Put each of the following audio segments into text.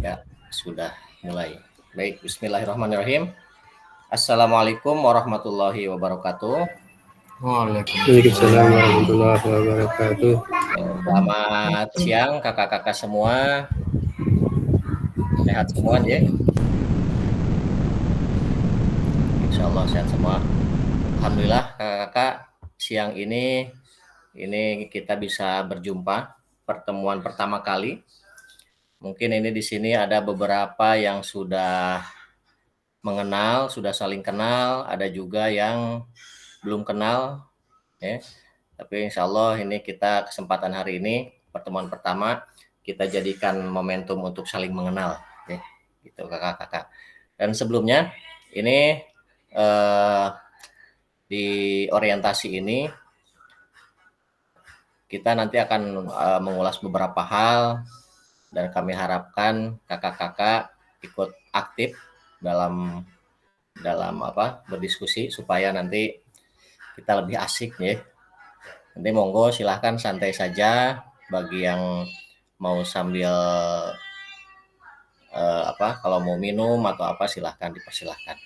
Ya, sudah mulai. Baik, bismillahirrahmanirrahim. Assalamualaikum warahmatullahi wabarakatuh. Waalaikumsalam warahmatullahi wabarakatuh. Selamat siang kakak-kakak semua. Sehat semua ya? Insya Allah sehat semua. Alhamdulillah kakak-kakak, siang ini kita bisa berjumpa pertemuan pertama kali. Mungkin ini di sini ada beberapa yang sudah mengenal, sudah saling kenal, ada juga yang belum kenal, ya. Tapi insya Allah ini kita kesempatan hari ini pertemuan pertama kita jadikan momentum untuk saling mengenal, ya, gitu kakak-kakak. Dan sebelumnya ini di orientasi ini kita nanti akan mengulas beberapa hal dan kami harapkan kakak-kakak ikut aktif dalam berdiskusi supaya nanti kita lebih asik ya. Nanti monggo silahkan santai saja bagi yang mau sambil kalau mau minum atau apa silahkan dipersilahkan.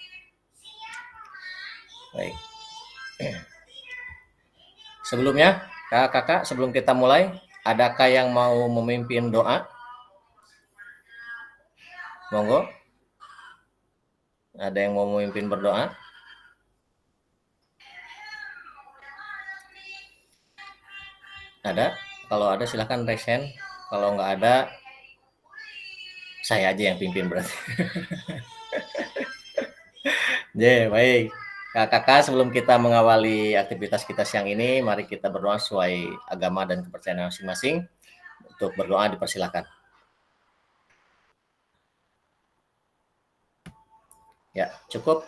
Baik. Sebelumnya kakak-kakak sebelum kita mulai, adakah yang mau memimpin doa? Monggo. Ada yang mau memimpin berdoa? Ada? Kalau ada silahkan raise hand. Kalau nggak ada, saya aja yang pimpin berarti. Baik. Kakak-kakak, sebelum kita mengawali aktivitas kita siang ini, mari kita berdoa sesuai agama dan kepercayaan masing-masing. Untuk berdoa dipersilakan. Ya, cukup.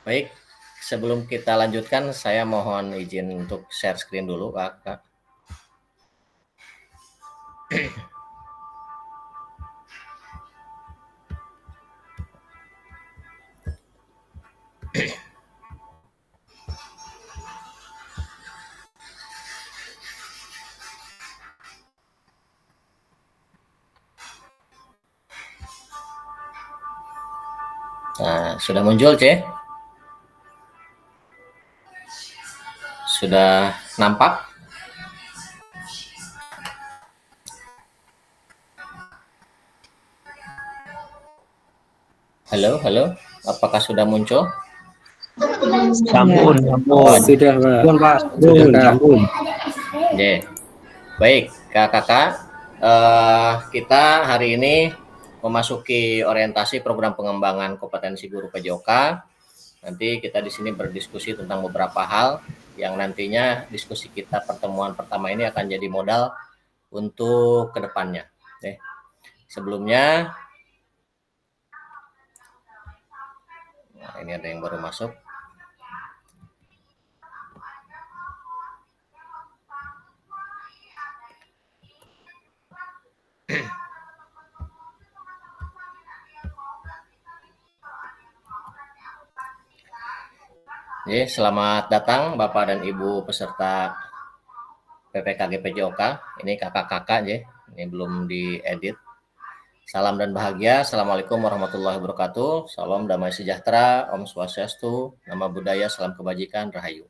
Baik, sebelum kita lanjutkan, saya mohon izin untuk share screen dulu, kakak. Nah, sudah muncul, C? Sudah nampak? Halo, apakah sudah muncul? Sampun. Sudah, Pak. Sampun. Baik, kakak-kakak, kita hari ini memasuki orientasi program pengembangan kompetensi guru PJOK. Nanti kita di sini berdiskusi tentang beberapa hal yang nantinya diskusi kita pertemuan pertama ini akan jadi modal untuk kedepannya. Sebelumnya, nah ini ada yang baru masuk. Selamat datang Bapak dan Ibu peserta PPKG PJOK. Ini kakak-kakak ini belum diedit. Salam dan bahagia. Assalamualaikum warahmatullahi wabarakatuh. Salam damai sejahtera, Om Swastiastu, Nama Budaya, Salam Kebajikan, Rahayu.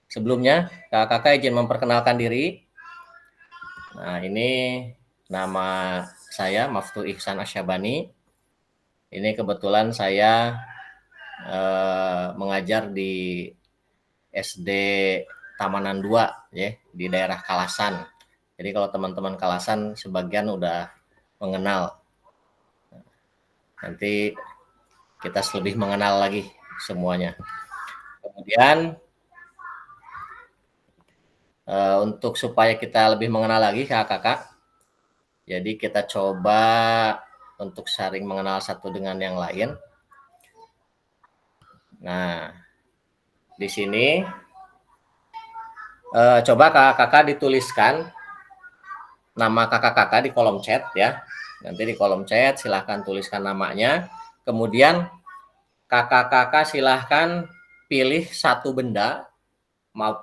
Sebelumnya, kakak-kakak izin memperkenalkan diri. Nah, ini nama saya Maftu Ihsan Asyabani. Ini kebetulan saya mengajar di SD Tamanan 2 ya, di daerah Kalasan. Jadi kalau teman-teman Kalasan sebagian udah mengenal. Nanti kita lebih mengenal lagi semuanya. Kemudian untuk supaya kita lebih mengenal lagi kakak-kakak, jadi kita coba untuk saling mengenal satu dengan yang lain. Nah, di sini coba kakak-kakak dituliskan nama kakak-kakak di kolom chat ya. Nanti di kolom chat silahkan tuliskan namanya. Kemudian kakak-kakak silahkan pilih satu benda,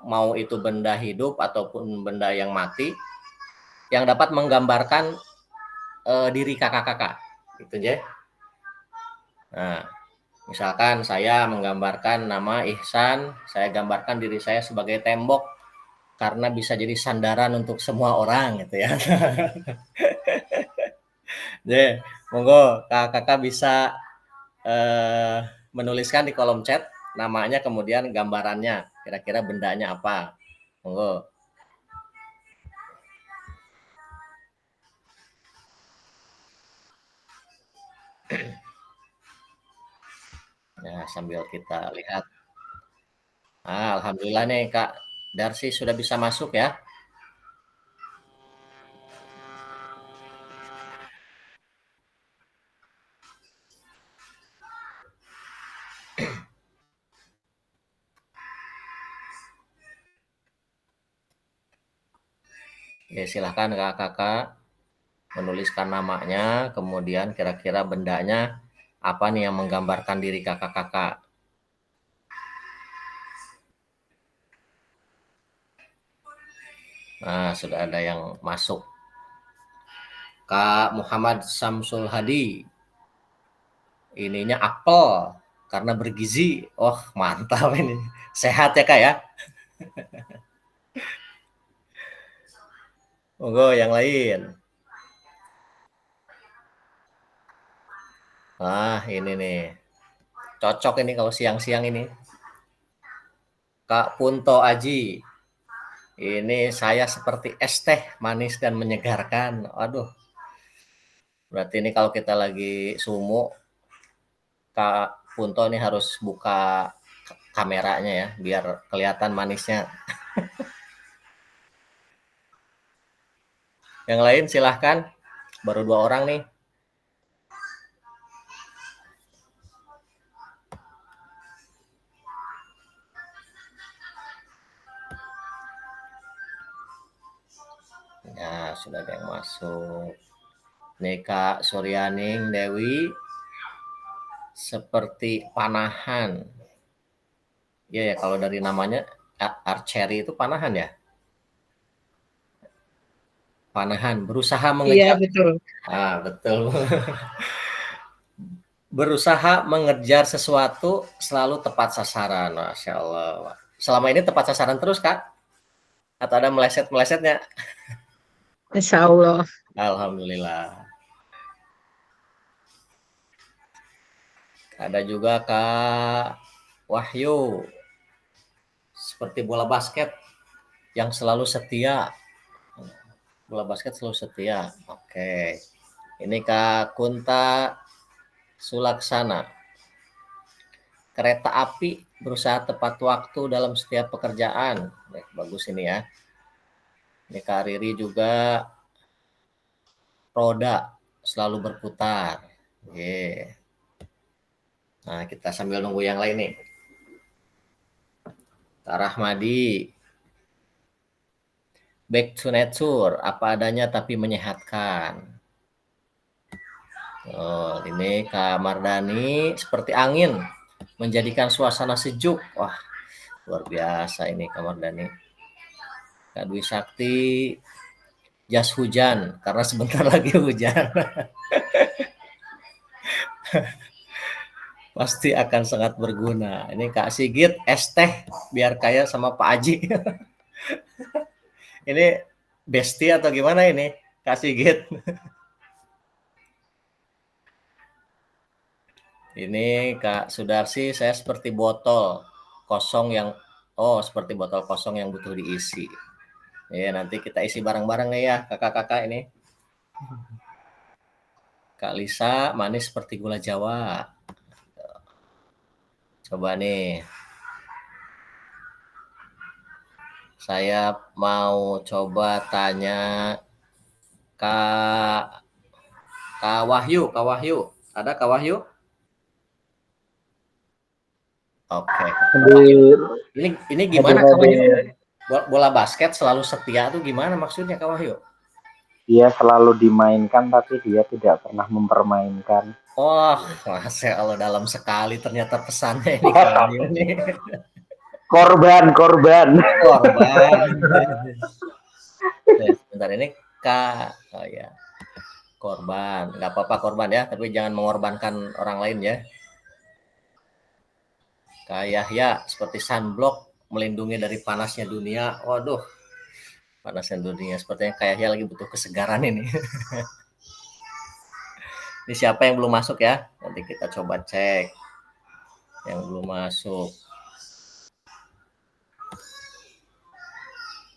mau itu benda hidup ataupun benda yang mati, yang dapat menggambarkan diri kakak-kakak, gitu ya. Nah, misalkan saya menggambarkan nama Ihsan, saya gambarkan diri saya sebagai tembok karena bisa jadi sandaran untuk semua orang gitu ya. Jadi, monggo kakak-kakak bisa menuliskan di kolom chat namanya kemudian gambarannya, kira-kira bendanya apa. Monggo. Nah, sambil kita lihat. Alhamdulillah nih Kak Darsi sudah bisa masuk ya. Ya, silahkan kakak-kakak menuliskan namanya, kemudian kira-kira bendanya apa nih yang menggambarkan diri kakak-kakak. Nah, sudah ada yang masuk. Kak Muhammad Samsul Hadi. Ininya apel karena bergizi. Oh, mantap ini. Sehat ya, Kak ya? Monggo yang lain. Ini nih. Cocok ini kalau siang-siang ini. Kak Punto Aji. Ini saya seperti es teh manis dan menyegarkan. Aduh. Berarti ini kalau kita lagi sumo, Kak Punto ini harus buka kameranya ya, biar kelihatan manisnya. Yang lain silahkan. Baru 2 orang nih. Ya, sudah ada yang masuk. Nih Kak Suryaning Dewi seperti panahan. Iya ya, kalau dari namanya archery itu panahan ya? Panahan, berusaha Iya, mengejar. betul. Betul. Berusaha mengejar sesuatu selalu tepat sasaran. Masya Allah. Selama ini tepat sasaran terus Kak? Atau ada meleset-melesetnya? Insya Allah. Alhamdulillah. Ada juga Kak Wahyu. Seperti bola basket yang selalu setia. Bola basket selalu setia. Oke. Ini Kak Kunta Sulaksana. Kereta api berusaha tepat waktu dalam setiap pekerjaan. Bagus ini ya. Ini Kak Riri juga roda selalu berputar. Oke. Nah, kita sambil nunggu yang lain nih. Kak Rahmadi. Back to nature, apa adanya tapi menyehatkan. Oh, ini Kak Mardani seperti angin, menjadikan suasana sejuk. Wah, luar biasa ini Kak Mardani. Kak Dwi Sakti, jas hujan, karena sebentar lagi hujan. Pasti akan sangat berguna. Ini Kak Sigit, es teh, biar kaya sama Pak Aji. Ini bestie atau gimana ini, Kak Sigit? Ini Kak Sudarsi, saya seperti botol kosong yang seperti botol kosong yang butuh diisi. Ya, nanti kita isi bareng-bareng ya kakak-kakak ini. Kak Lisa, manis seperti gula Jawa. Coba nih. Saya mau coba tanya Kak Wahyu. Ada Kak Wahyu? Oke. Ini gimana Kak Wahyu? Bola basket selalu setia tuh gimana maksudnya Kak Wahyu? Dia selalu dimainkan tapi dia tidak pernah mempermainkan. Oh, Masya Allah, dalam sekali ternyata pesannya ini Kak Wahyu nih. Korban. Bentar ini Kak. Oh ya. Korban, nggak apa-apa korban ya, tapi jangan mengorbankan orang lain ya. Kayak ya seperti sunblock melindungi dari panasnya dunia. Waduh, panasnya dunia. Sepertinya kayaknya lagi butuh kesegaran ini. Ini siapa yang belum masuk ya? Nanti kita coba cek yang belum masuk.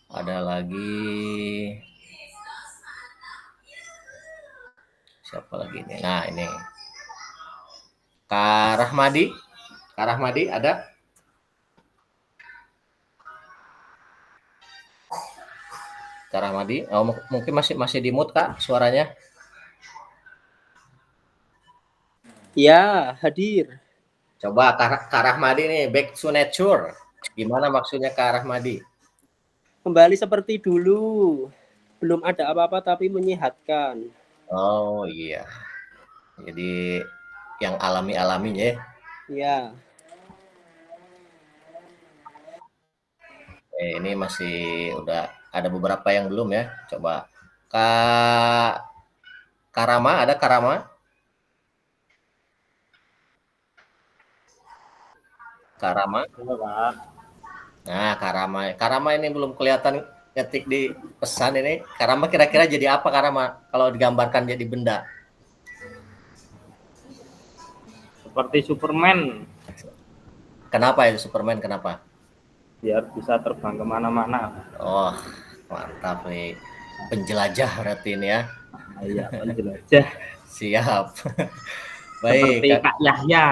Ada lagi. Siapa lagi ini? Nah, ini. Kak Rahmadi. Kak Rahmadi ada? Kak Rahmadi. Oh, mungkin masih di mute, Kak, suaranya. Ya, hadir. Coba Kak Rahmadi nih, back to nature. Gimana maksudnya Kak Rahmadi? Kembali seperti dulu. Belum ada apa-apa tapi menyehatkan. Oh iya. Jadi yang alami-alami ya. Ya. Ini masih udah ada beberapa yang belum ya. Coba Kak Karama, ada Karama? Karama? Nah, Karama ini belum kelihatan ngetik di pesan ini. Karama kira-kira jadi apa Karama kalau digambarkan jadi benda? Seperti Superman. Kenapa itu Superman? Kenapa? Biar bisa terbang kemana-mana. Oh, mantap nih. Penjelajah berarti ini ya. Iya, penjelajah. Siap. Baik. Seperti Kak Yahya.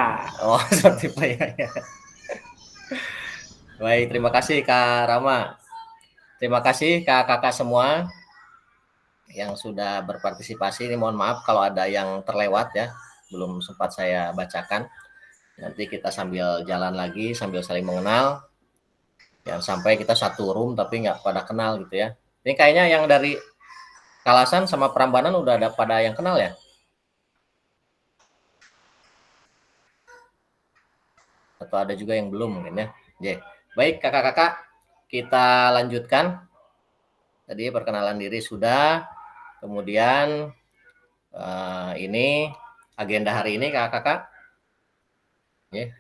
Oh, seperti Pak Yahya. Baik, terima kasih Kak Rama. Terima kasih kakak-kakak semua yang sudah berpartisipasi. Ini mohon maaf kalau ada yang terlewat ya, belum sempat saya bacakan. Nanti kita sambil jalan lagi, sambil saling mengenal. Jangan sampai kita satu room tapi nggak pada kenal gitu ya. Ini kayaknya yang dari Kalasan sama Prambanan udah ada pada yang kenal ya? Atau ada juga yang belum mungkin ya. Baik kakak-kakak, kita lanjutkan. Tadi perkenalan diri sudah. Kemudian ini agenda hari ini kakak-kakak.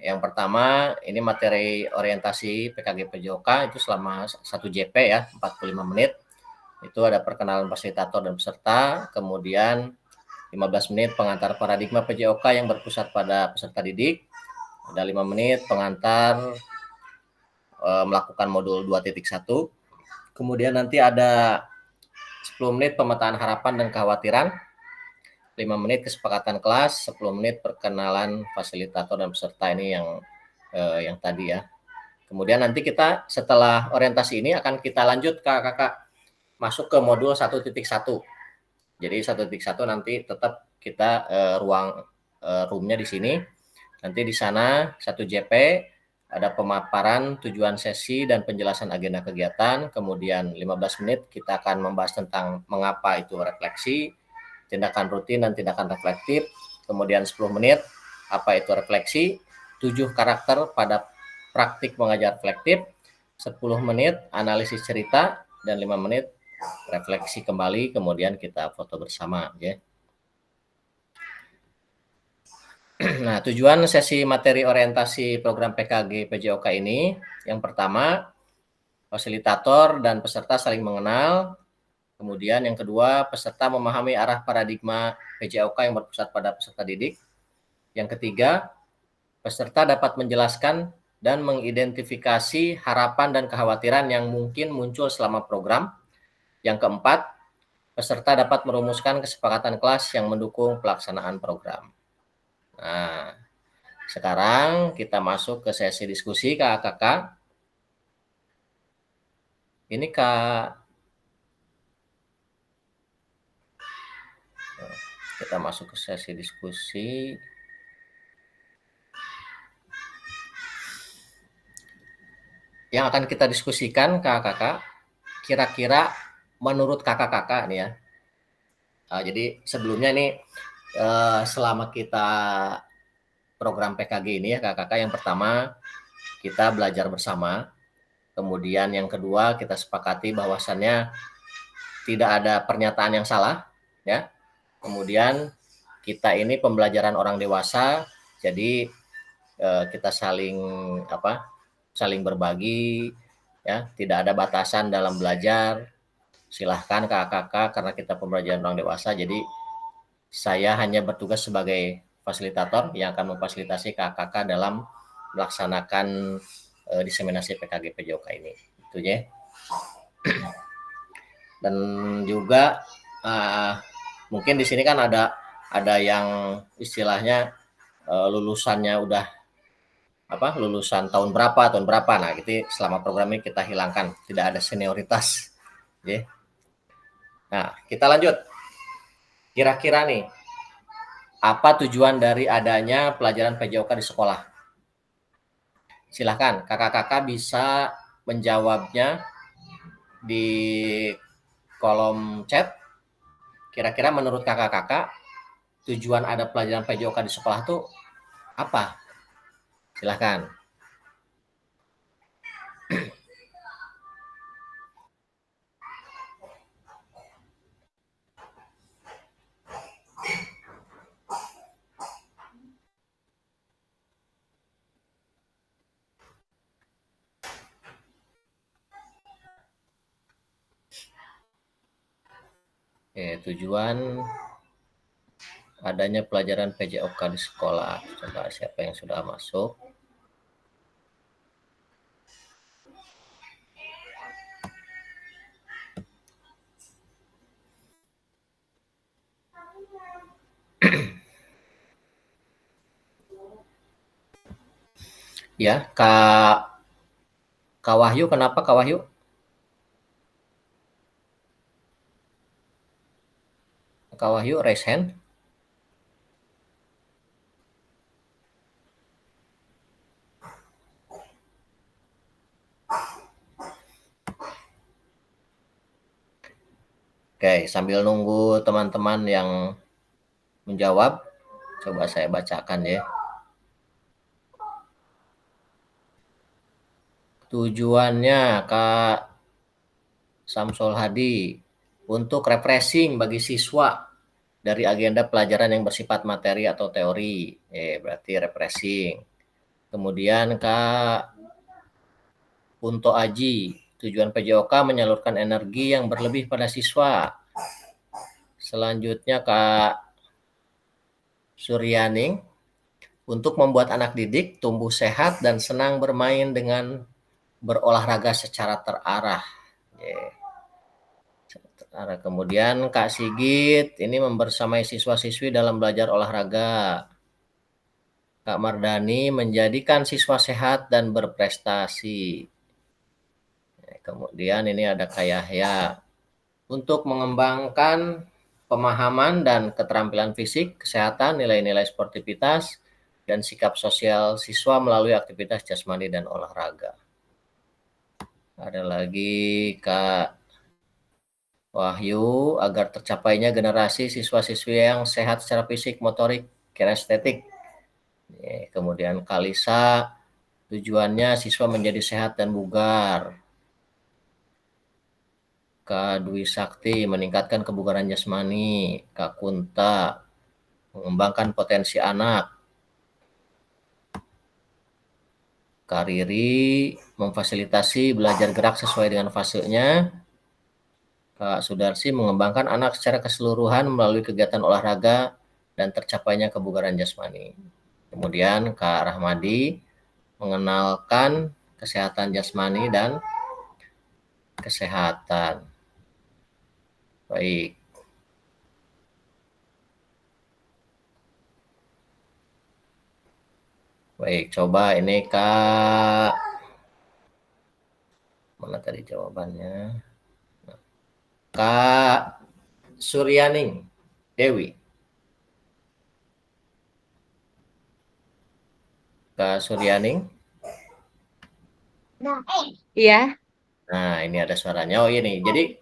Yang pertama ini materi orientasi PKG PJOK itu selama 1 JP ya, 45 menit. Itu ada perkenalan fasilitator dan peserta, kemudian 15 menit pengantar paradigma PJOK yang berpusat pada peserta didik. Ada 5 menit pengantar melakukan modul 2.1. Kemudian nanti ada 10 menit pemetaan harapan dan kekhawatiran, 5 menit kesepakatan kelas, 10 menit perkenalan fasilitator dan peserta ini yang tadi ya. Kemudian nanti kita setelah orientasi ini akan kita lanjut kakak masuk ke modul 1.1. Jadi 1.1 nanti tetap kita roomnya di sini. Nanti di sana 1 JP ada pemaparan tujuan sesi dan penjelasan agenda kegiatan. Kemudian 15 menit kita akan membahas tentang mengapa itu refleksi, tindakan rutin dan tindakan reflektif. Kemudian 10 menit apa itu refleksi, 7 karakter pada praktik mengajar reflektif, 10 menit analisis cerita, dan 5 menit refleksi kembali, kemudian kita foto bersama ya. Nah, tujuan sesi materi orientasi program PKG PJOK ini, yang pertama, fasilitator dan peserta saling mengenal. Kemudian yang kedua, peserta memahami arah paradigma PJOK yang berpusat pada peserta didik. Yang ketiga, peserta dapat menjelaskan dan mengidentifikasi harapan dan kekhawatiran yang mungkin muncul selama program. Yang keempat, peserta dapat merumuskan kesepakatan kelas yang mendukung pelaksanaan program. Nah, sekarang kita masuk ke sesi diskusi kakak-kakak. Ini kita masuk ke sesi diskusi. Yang akan kita diskusikan kakak-kakak, kira-kira menurut kakak-kakak nih ya. Jadi sebelumnya nih selama kita program PKG ini ya kakak-kakak, yang pertama kita belajar bersama. Kemudian yang kedua kita sepakati bahwasannya tidak ada pernyataan yang salah ya. Kemudian kita ini pembelajaran orang dewasa, jadi kita saling berbagi, ya, tidak ada batasan dalam belajar. Silahkan kakak-kakak, karena kita pembelajaran orang dewasa, jadi saya hanya bertugas sebagai fasilitator yang akan memfasilitasi kakak-kakak dalam melaksanakan diseminasi PKG PJOK ini. Itu ya. Dan juga mungkin di sini kan ada yang istilahnya lulusannya udah lulusan tahun berapa. Nah, gitu selama program ini kita hilangkan, tidak ada senioritas. Ya. Nah, kita lanjut. Kira-kira nih, apa tujuan dari adanya pelajaran PJOK di sekolah? Silahkan kakak-kakak bisa menjawabnya di kolom chat. Kira-kira menurut kakak-kakak tujuan ada pelajaran PJOK di sekolah itu apa? Silahkan. Tujuan adanya pelajaran PJOK di sekolah. Coba siapa yang sudah masuk? Ya, Kak Wahyu, kenapa Kak Wahyu? Kak Wahyu, raise hand. Oke, sambil nunggu teman-teman yang menjawab, coba saya bacakan ya. Tujuannya Kak Samsul Hadi untuk refreshing bagi siswa dari agenda pelajaran yang bersifat materi atau teori. Berarti refreshing. Kemudian Kak Punto Aji, tujuan PJOK menyalurkan energi yang berlebih pada siswa. Selanjutnya Kak Suryaning, untuk membuat anak didik tumbuh sehat dan senang bermain dengan berolahraga secara terarah. Kemudian Kak Sigit, ini membersamai siswa-siswi dalam belajar olahraga. Kak Mardani, menjadikan siswa sehat dan berprestasi. Kemudian ini ada Kak Yahya, untuk mengembangkan pemahaman dan keterampilan fisik, kesehatan, nilai-nilai sportivitas, dan sikap sosial siswa melalui aktivitas jasmani dan olahraga. Ada lagi Kak Wahyu, agar tercapainya generasi siswa-siswi yang sehat secara fisik, motorik, kinestetik. Kemudian Kalisa, tujuannya siswa menjadi sehat dan bugar. Kak Dwi Sakti, meningkatkan kebugaran jasmani. Kak Kunta, mengembangkan potensi anak. Kak Riri, memfasilitasi belajar gerak sesuai dengan fasenya. Kak Sudarsi, mengembangkan anak secara keseluruhan melalui kegiatan olahraga dan tercapainya kebugaran jasmani. Kemudian Kak Rahmadi, mengenalkan kesehatan jasmani dan kesehatan. Baik. Baik, coba ini Kak, mana tadi jawabannya? Kak Suryaning Dewi. Kak Suryaning. Iya. Nah, ini ada suaranya. Oh ini, jadi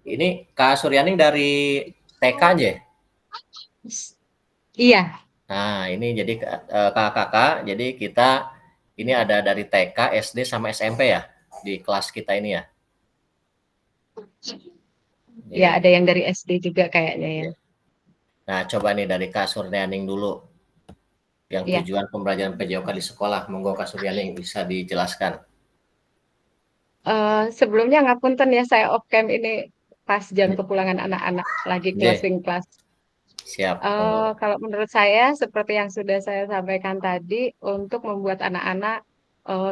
ini Kak Suryaning dari TK aja? Iya. Nah, ini jadi kakak-kakak, jadi kita ini ada dari TK, SD, sama SMP ya, di kelas kita ini ya? Ya, ada yang dari SD juga kayaknya ya. Nah, coba nih dari Kak Suryaning dulu, yang Iya. tujuan pembelajaran PJOK di sekolah. Monggo Kak Suryaning bisa dijelaskan. Sebelumnya ngapunten ya, saya off cam ini pas jam kepulangan anak-anak lagi J, closing class. siap. Monggo. Kalau menurut saya seperti yang sudah saya sampaikan tadi, untuk membuat anak-anak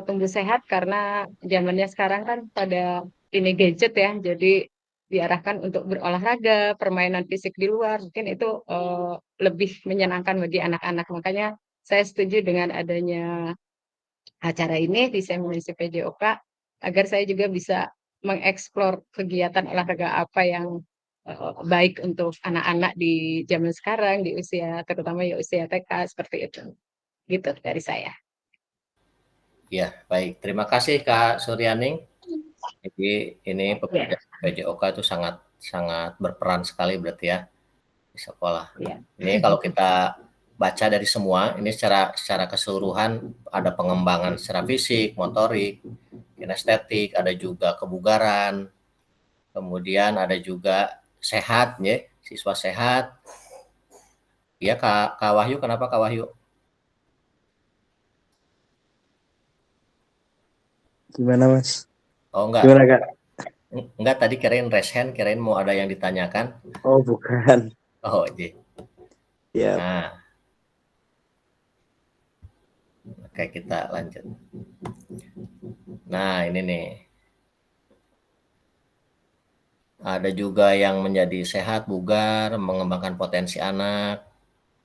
tumbuh sehat karena zamannya sekarang kan pada ini gadget ya, jadi diarahkan untuk berolahraga, permainan fisik di luar, mungkin itu lebih menyenangkan bagi anak-anak. Makanya saya setuju dengan adanya acara ini, diseminasi PJOK, agar saya juga bisa mengeksplor kegiatan olahraga apa yang baik untuk anak-anak di zaman sekarang, di usia terutama ya usia TK seperti itu. Gitu dari saya. Ya, baik. Terima kasih Kak Suryaning. Jadi ini pekerjaan PJOK itu sangat sangat berperan sekali berarti ya di sekolah. Ya. Ini kalau kita baca dari semua, ini secara keseluruhan ada pengembangan secara fisik, motorik, kinestetik, ada juga kebugaran, kemudian ada juga sehat ya, siswa sehat. Ya Kak Wahyu, kenapa Kak Wahyu? Gimana Mas? Oh enggak, Gimana Kak? enggak tadi kirain raise hand, kirain mau ada yang ditanyakan. Oh bukan. Oh iya. Ya. Nah, oke kita lanjut. Nah ini nih. Ada juga yang menjadi sehat, bugar, mengembangkan potensi anak.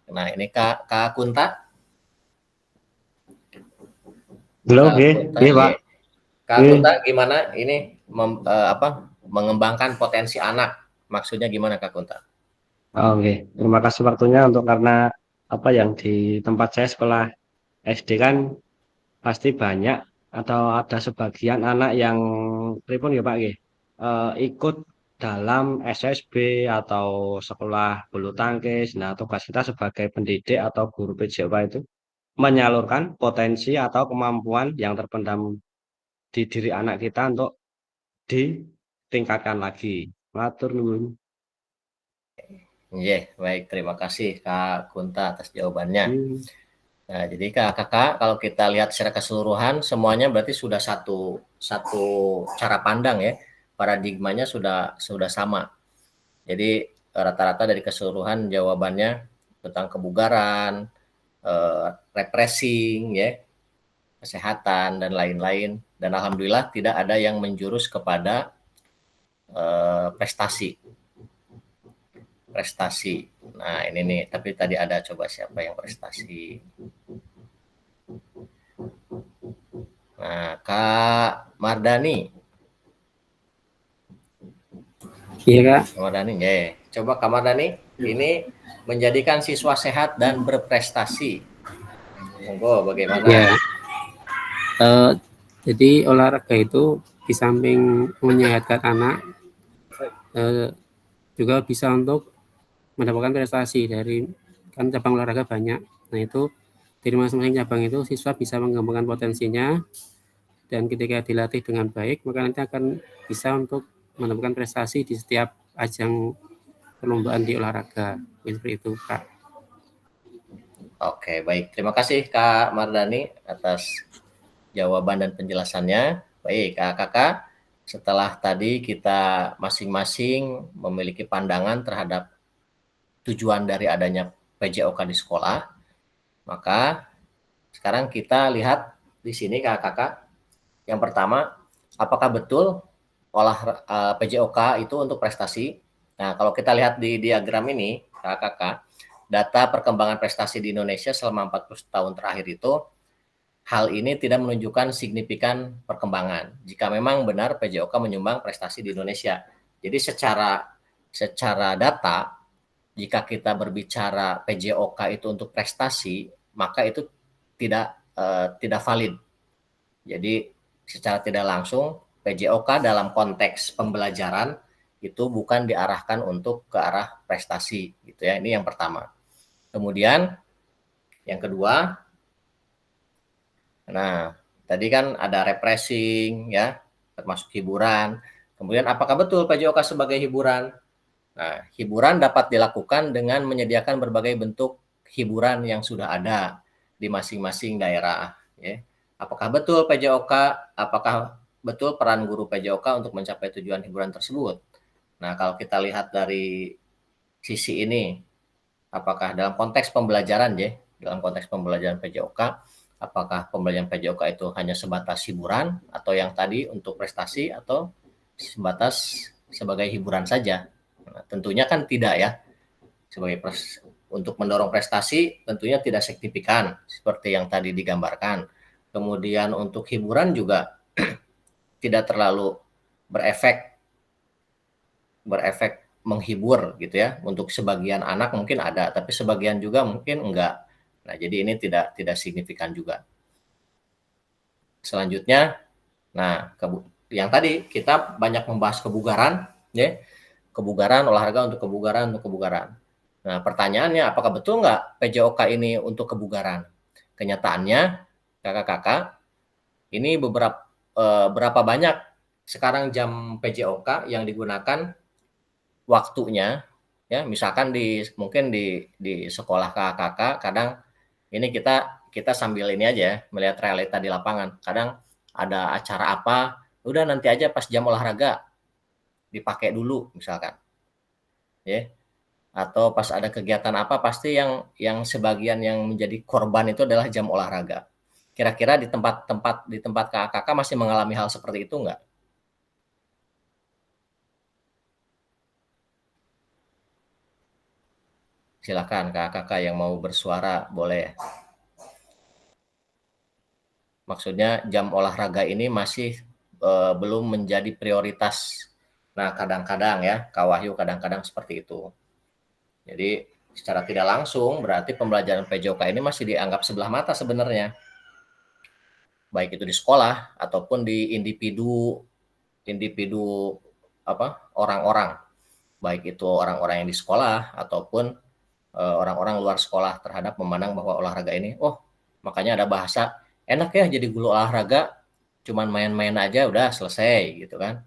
Nah ini Kak Kunta. Belum, Kak Kunta, iya Pak. Kak Kunta gimana ini mengembangkan potensi anak? Maksudnya gimana Kak Kunta? Oke, terima kasih waktunya untuk karena apa yang di tempat saya sekolah SD kan pasti banyak atau ada sebagian anak yang pripun ya Pak nggih, ikut dalam SSB atau sekolah bulu tangkis. Nah, tugas kita sebagai pendidik atau guru PJOK itu menyalurkan potensi atau kemampuan yang terpendam di diri anak kita untuk ditingkatkan lagi. Matur nuwun. Iya, baik. Terima kasih Kak Kunta atas jawabannya. Nah, jadi Kakak kalau kita lihat secara keseluruhan semuanya berarti sudah satu cara pandang ya. Paradigmanya sudah sama. Jadi rata-rata dari keseluruhan jawabannya tentang kebugaran, refreshing ya, kesehatan dan lain-lain. Dan alhamdulillah tidak ada yang menjurus kepada prestasi. Nah ini nih, tapi tadi ada coba siapa yang prestasi. Nah Kak Mardani. Iya Kak. Kak Mardani, ya. Coba Kak Mardani, ini menjadikan siswa sehat dan berprestasi. Monggo bagaimana? Ya. Jadi olahraga itu di samping menyehatkan anak, juga bisa untuk mendapatkan prestasi dari kan cabang olahraga banyak. Nah itu dari masing-masing cabang itu siswa bisa mengembangkan potensinya dan ketika dilatih dengan baik maka nanti akan bisa untuk mendapatkan prestasi di setiap ajang perlombaan di olahraga. Seperti itu Kak. Oke baik, terima kasih Kak Mardani atas jawaban dan penjelasannya. Baik kakak, setelah tadi kita masing-masing memiliki pandangan terhadap tujuan dari adanya PJOK di sekolah, maka sekarang kita lihat di sini kakak. Yang pertama, apakah betul PJOK itu untuk prestasi? Nah, kalau kita lihat di diagram ini, kakak, data perkembangan prestasi di Indonesia selama 40 tahun terakhir itu, hal ini tidak menunjukkan signifikan perkembangan. Jika memang benar PJOK menyumbang prestasi di Indonesia. Jadi secara data, jika kita berbicara PJOK itu untuk prestasi, maka itu tidak valid. Jadi secara tidak langsung PJOK dalam konteks pembelajaran itu bukan diarahkan untuk ke arah prestasi gitu ya. Ini yang pertama. Kemudian yang kedua, nah tadi kan ada refreshing ya, termasuk hiburan. Kemudian apakah betul PJOK sebagai hiburan? Nah, hiburan dapat dilakukan dengan menyediakan berbagai bentuk hiburan yang sudah ada di masing-masing daerah. Ya. Apakah betul PJOK? Apakah betul peran guru PJOK untuk mencapai tujuan hiburan tersebut? Nah, kalau kita lihat dari sisi ini, apakah dalam konteks pembelajaran, ya, dalam konteks pembelajaran PJOK, apakah pembelajaran PJOK itu hanya sebatas hiburan atau yang tadi untuk prestasi atau sebatas sebagai hiburan saja? Nah, tentunya kan tidak ya. Untuk mendorong prestasi tentunya tidak signifikan seperti yang tadi digambarkan. Kemudian untuk hiburan juga tidak terlalu berefek menghibur gitu ya. Untuk sebagian anak mungkin ada, tapi sebagian juga mungkin enggak. Nah, jadi ini tidak signifikan juga. Selanjutnya, nah yang tadi kita banyak membahas kebugaran, ya. Kebugaran, olahraga untuk kebugaran. Nah, pertanyaannya, apakah betul nggak PJOK ini untuk kebugaran? Kenyataannya, kakak-kakak, ini berapa banyak sekarang jam PJOK yang digunakan waktunya, ya, misalkan mungkin di sekolah kakak-kakak, kadang ini kita sambil ini aja melihat realita di lapangan. Kadang ada acara apa, udah nanti aja pas jam olahraga dipakai dulu misalkan, ya. Atau pas ada kegiatan apa pasti yang sebagian yang menjadi korban itu adalah jam olahraga. Kira-kira di tempat kakak masih mengalami hal seperti itu enggak? Silakan kakak yang mau bersuara boleh. Maksudnya jam olahraga ini masih belum menjadi prioritas. Nah, kadang-kadang ya, Kak Wahyu kadang-kadang seperti itu. Jadi secara tidak langsung berarti pembelajaran PJOK ini masih dianggap sebelah mata sebenarnya. Baik itu di sekolah ataupun di individu orang-orang. Baik itu orang-orang yang di sekolah ataupun orang-orang luar sekolah terhadap memandang bahwa olahraga ini, makanya ada bahasa enak ya jadi guru olahraga, cuman main-main aja udah selesai gitu kan.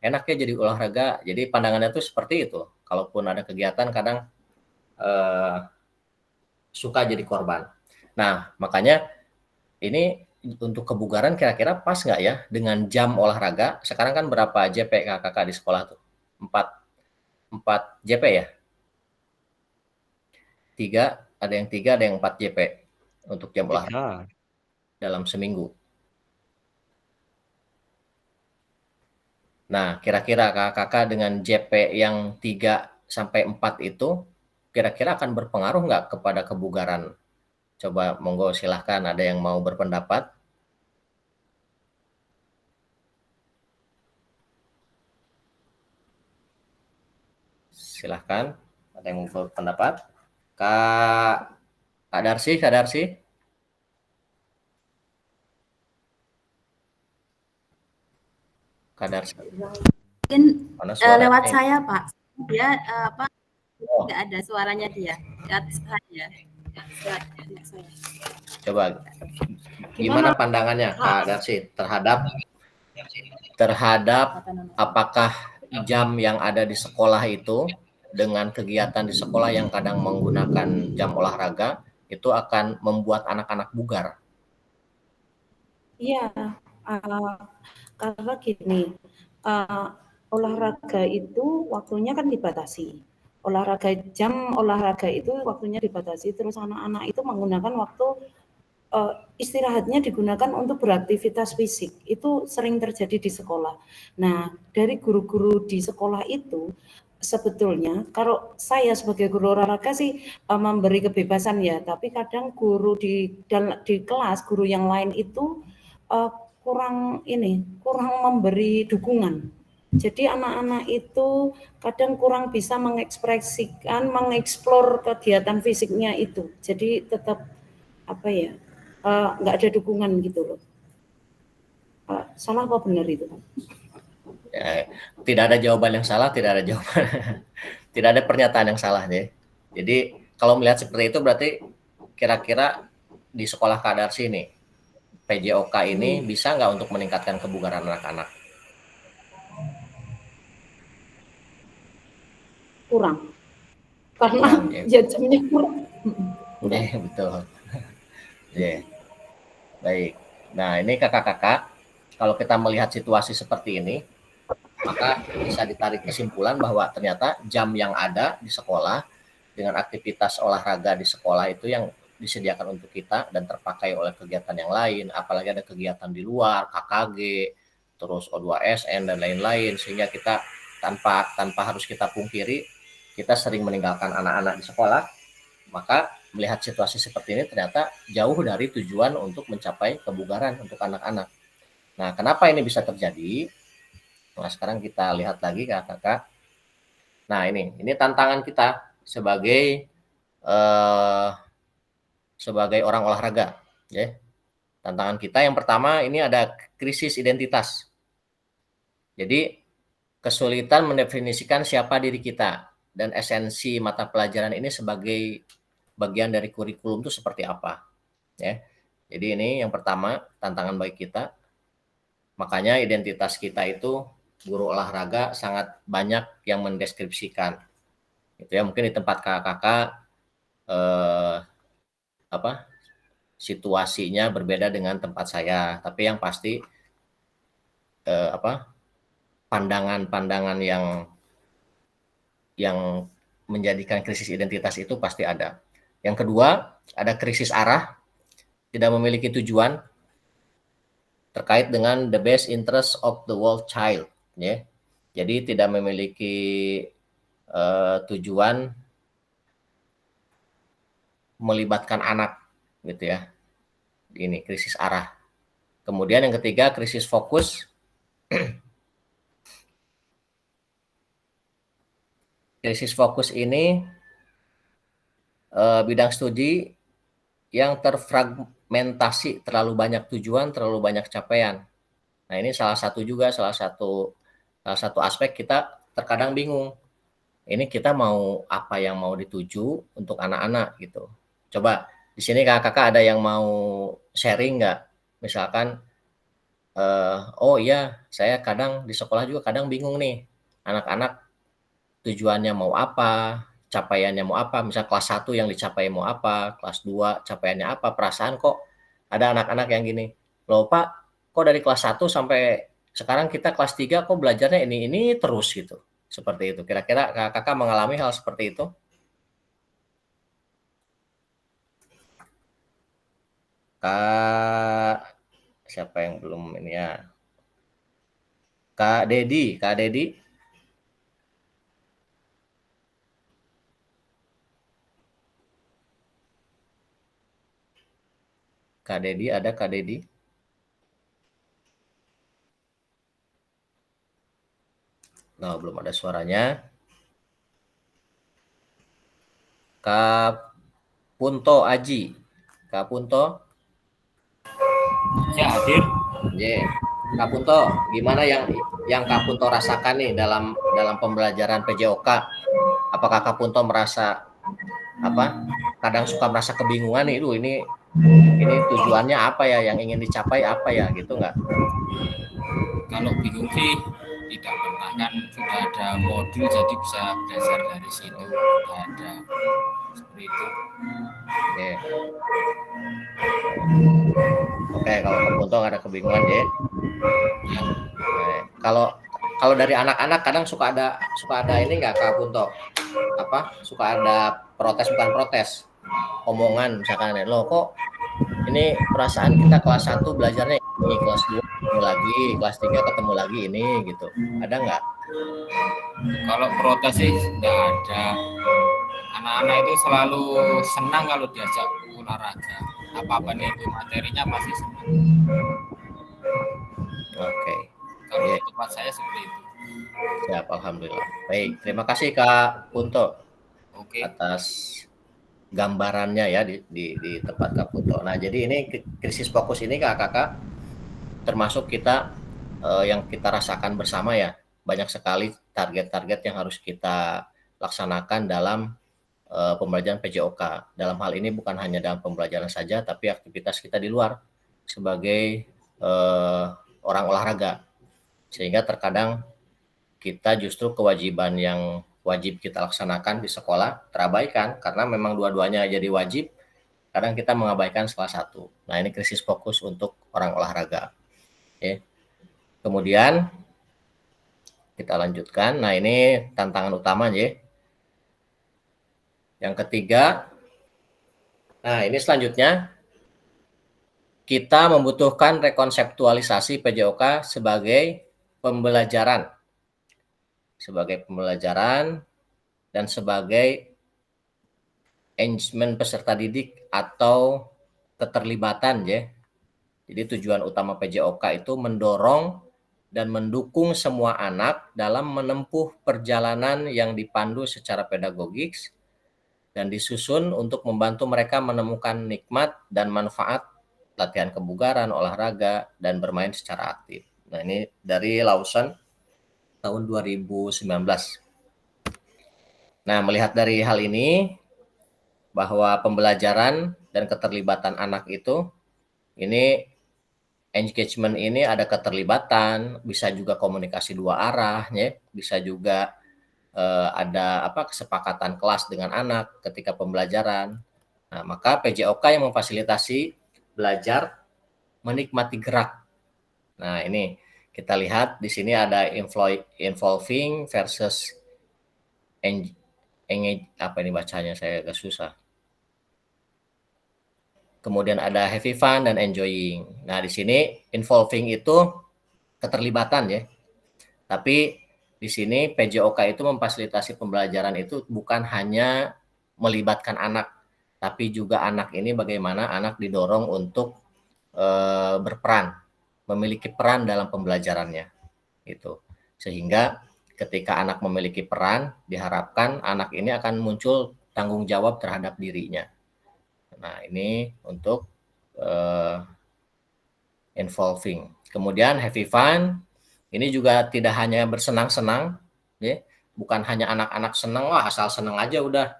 Enak ya jadi olahraga, jadi pandangannya tuh seperti itu. Kalaupun ada kegiatan kadang suka jadi korban. Nah, makanya ini untuk kebugaran kira-kira pas nggak ya dengan jam olahraga? Sekarang kan berapa JP kakak di sekolah tuh? 4 JP ya? 3, ada yang 3, ada yang 4 JP untuk jam olahraga dalam seminggu. Nah, kira-kira kakak dengan JP yang 3-4 itu kira-kira akan berpengaruh nggak kepada kebugaran? Coba monggo silahkan ada yang mau berpendapat. Silahkan, ada yang mau berpendapat. Kak Darsi. Kak Darsi. Mungkin lewat saya, Pak. Dia nggak ada suaranya dia. Lihat saya. Coba gimana pandangannya Kak Darsi terhadap apakah jam yang ada di sekolah itu dengan kegiatan di sekolah yang kadang menggunakan jam olahraga itu akan membuat anak-anak bugar? Iya, karena gini, olahraga itu waktunya kan dibatasi. Jam olahraga itu waktunya dibatasi, terus anak-anak itu menggunakan waktu istirahatnya digunakan untuk beraktivitas fisik. Itu sering terjadi di sekolah. Nah, dari guru-guru di sekolah itu sebetulnya kalau saya sebagai guru olahraga sih memberi kebebasan ya, tapi kadang guru di kelas, guru yang lain itu kurang memberi dukungan. Jadi anak-anak itu kadang kurang bisa mengeksplor kegiatan fisiknya itu. Jadi tetap nggak ada dukungan gitu loh. Salah apa benar itu, Pak? Ya, tidak ada jawaban yang salah, tidak ada pernyataan yang salah deh. Jadi kalau melihat seperti itu berarti kira-kira di sekolah Kak Darsi ini PJOK ini bisa nggak untuk meningkatkan kebugaran anak-anak? kurang. Karena ya jamnya kurang. Betul. Baik. Nah, ini kakak-kakak, kalau kita melihat situasi seperti ini, maka bisa ditarik kesimpulan bahwa ternyata jam yang ada di sekolah dengan aktivitas olahraga di sekolah itu yang disediakan untuk kita dan terpakai oleh kegiatan yang lain, apalagi ada kegiatan di luar, KKG, terus O2SN dan lain-lain, sehingga kita tanpa harus kita pungkiri, kita sering meninggalkan anak-anak di sekolah. Maka melihat situasi seperti ini ternyata jauh dari tujuan untuk mencapai kebugaran untuk anak-anak. Nah, kenapa ini bisa terjadi? Nah, sekarang kita lihat lagi kakak-kakak. Nah, ini tantangan kita sebagai orang olahraga, ya. Tantangan kita yang pertama ini ada krisis identitas. Jadi kesulitan mendefinisikan siapa diri kita dan esensi mata pelajaran ini sebagai bagian dari kurikulum itu seperti apa, ya. Jadi ini yang pertama tantangan bagi kita. Makanya identitas kita itu guru olahraga sangat banyak yang mendeskripsikan. Gitu ya, mungkin di tempat kakak-kakak situasinya berbeda dengan tempat saya, tapi yang pasti pandangan-pandangan yang menjadikan krisis identitas itu pasti ada. Yang kedua, ada krisis arah, tidak memiliki tujuan terkait dengan the best interest of the world child, ya. Jadi tidak memiliki tujuan melibatkan anak, gitu ya. Ini krisis arah. Kemudian yang ketiga, krisis fokus. Krisis fokus ini bidang studi yang terfragmentasi, terlalu banyak tujuan, terlalu banyak capaian. Nah, ini salah satu aspek kita terkadang bingung. Ini kita mau apa yang mau dituju untuk anak-anak gitu. Coba di sini kakak-kakak ada yang mau sharing nggak? Misalkan, oh iya, saya kadang di sekolah juga kadang bingung nih, anak-anak tujuannya mau apa, capaiannya mau apa, misal kelas 1 yang dicapai mau apa, kelas 2 capaiannya apa, perasaan kok ada anak-anak yang gini, loh Pak, kok dari kelas 1 sampai sekarang kita kelas 3 kok belajarnya ini terus gitu, seperti itu. Kira-kira kakak mengalami hal seperti itu? Kak, siapa yang belum ini ya? Kak Dedi. Kak Dedi ada Kak Dedi? Nah, belum ada suaranya. Kak Punto Aji. Kak Punto? Ya, hadir. Yeah. Kak Punto, gimana yang Kak Punto rasakan nih dalam pembelajaran PJOK? Apakah Kak Punto merasa kadang suka merasa kebingungan nih, ini tujuannya apa ya, yang ingin dicapai apa ya, gitu nggak? Kalau bingung sih tidak pernah, kan sudah ada modul jadi bisa belajar dari situ, sudah ada seperti itu. Oke, kalau Kak Punto nggak ada kebingungan ya. Kalau dari anak-anak kadang suka ada ini nggak Kak Punto? Suka ada bukan protes, omongan misalkan, loh kok ini perasaan kita kelas 1 belajarnya ini, kelas 2 ketemu lagi, kelas 3 ketemu lagi ini gitu. Ada nggak? Kalau protes sih nggak ada. Anak-anak itu selalu senang kalau diajak olahraga. Apa-apa nih itu materinya pasti senang. Oke. Kalau di tempat saya seperti itu. Siap, alhamdulillah. Baik, terima kasih Kak Punto atas gambarannya ya di tempat Kak Punto. Nah, jadi ini krisis fokus ini kakak-kakak termasuk kita yang kita rasakan bersama ya. Banyak sekali target-target yang harus kita laksanakan dalam pembelajaran PJOK. Dalam hal ini bukan hanya dalam pembelajaran saja, tapi aktivitas kita di luar sebagai orang olahraga. Sehingga terkadang kita justru kewajiban yang wajib kita laksanakan di sekolah terabaikan karena memang dua-duanya jadi wajib. Kadang kita mengabaikan salah satu. Nah, ini krisis fokus untuk orang olahraga. Oke. Kemudian kita lanjutkan. Nah, ini tantangan utamanya. Yang ketiga, nah ini selanjutnya kita membutuhkan rekonseptualisasi PJOK sebagai pembelajaran dan sebagai engagement peserta didik atau keterlibatan ya. Jadi tujuan utama PJOK itu mendorong dan mendukung semua anak dalam menempuh perjalanan yang dipandu secara pedagogis dan disusun untuk membantu mereka menemukan nikmat dan manfaat latihan kebugaran, olahraga, dan bermain secara aktif. Nah, ini dari Lawson tahun 2019. Nah, melihat dari hal ini, bahwa pembelajaran dan keterlibatan anak itu, ini engagement ini ada keterlibatan, bisa juga komunikasi dua arah, ya, bisa juga ada kesepakatan kelas dengan anak ketika pembelajaran. Nah, maka PJOK yang memfasilitasi belajar menikmati gerak. Nah, ini kita lihat di sini ada involving versus apa ini bacanya saya agak susah. Kemudian ada having fun dan enjoying. Nah, di sini involving itu keterlibatan ya. Tapi di sini PJOK itu memfasilitasi pembelajaran itu bukan hanya melibatkan anak, tapi juga anak ini bagaimana anak didorong untuk berperan, memiliki peran dalam pembelajarannya. Gitu. Sehingga ketika anak memiliki peran, diharapkan anak ini akan muncul tanggung jawab terhadap dirinya. Nah, ini untuk involving. Kemudian having fun, ini juga tidak hanya bersenang-senang, ya, bukan hanya anak-anak senang, wah asal senang aja udah.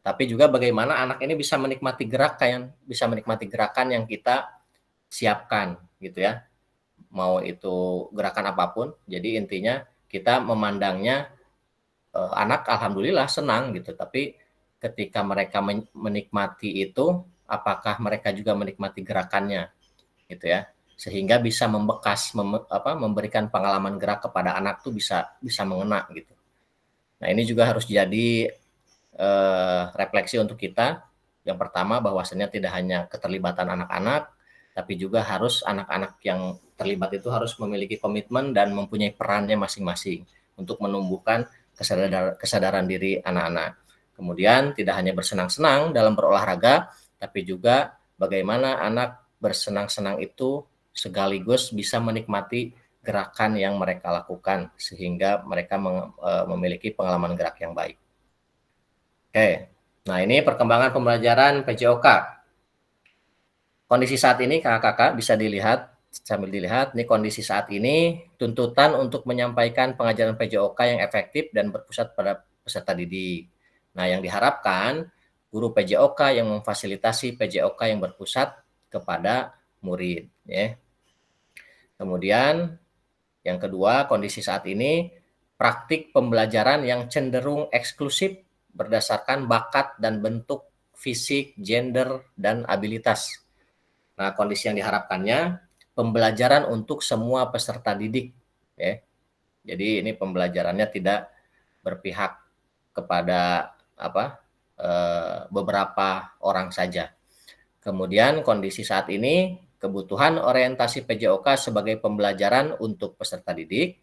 Tapi juga bagaimana anak ini bisa menikmati gerakan yang kita siapkan, gitu ya. Mau itu gerakan apapun, jadi intinya kita memandangnya anak alhamdulillah senang gitu, tapi ketika mereka menikmati itu, apakah mereka juga menikmati gerakannya, gitu ya, sehingga bisa membekas, memberikan pengalaman gerak kepada anak tuh bisa mengena gitu. Nah, ini juga harus jadi refleksi untuk kita. Yang pertama, bahwasannya tidak hanya keterlibatan anak-anak, tapi juga harus anak-anak yang terlibat itu harus memiliki komitmen dan mempunyai perannya masing-masing untuk menumbuhkan kesadaran diri anak-anak. Kemudian tidak hanya bersenang-senang dalam berolahraga, tapi juga bagaimana anak bersenang-senang itu sekaligus bisa menikmati gerakan yang mereka lakukan sehingga mereka memiliki pengalaman gerak yang baik. Oke, nah ini perkembangan pembelajaran PJOK. Kondisi saat ini kakak-kakak bisa dilihat, sambil dilihat, ini kondisi saat ini tuntutan untuk menyampaikan pengajaran PJOK yang efektif dan berpusat pada peserta didik. Nah, yang diharapkan guru PJOK yang memfasilitasi PJOK yang berpusat kepada murid. Ya. Kemudian yang kedua, kondisi saat ini praktik pembelajaran yang cenderung eksklusif berdasarkan bakat dan bentuk fisik, gender, dan abilitas. Nah, kondisi yang diharapkannya pembelajaran untuk semua peserta didik. Ya. Jadi ini pembelajarannya tidak berpihak kepada beberapa orang saja. Kemudian kondisi saat ini kebutuhan orientasi PJOK sebagai pembelajaran untuk peserta didik.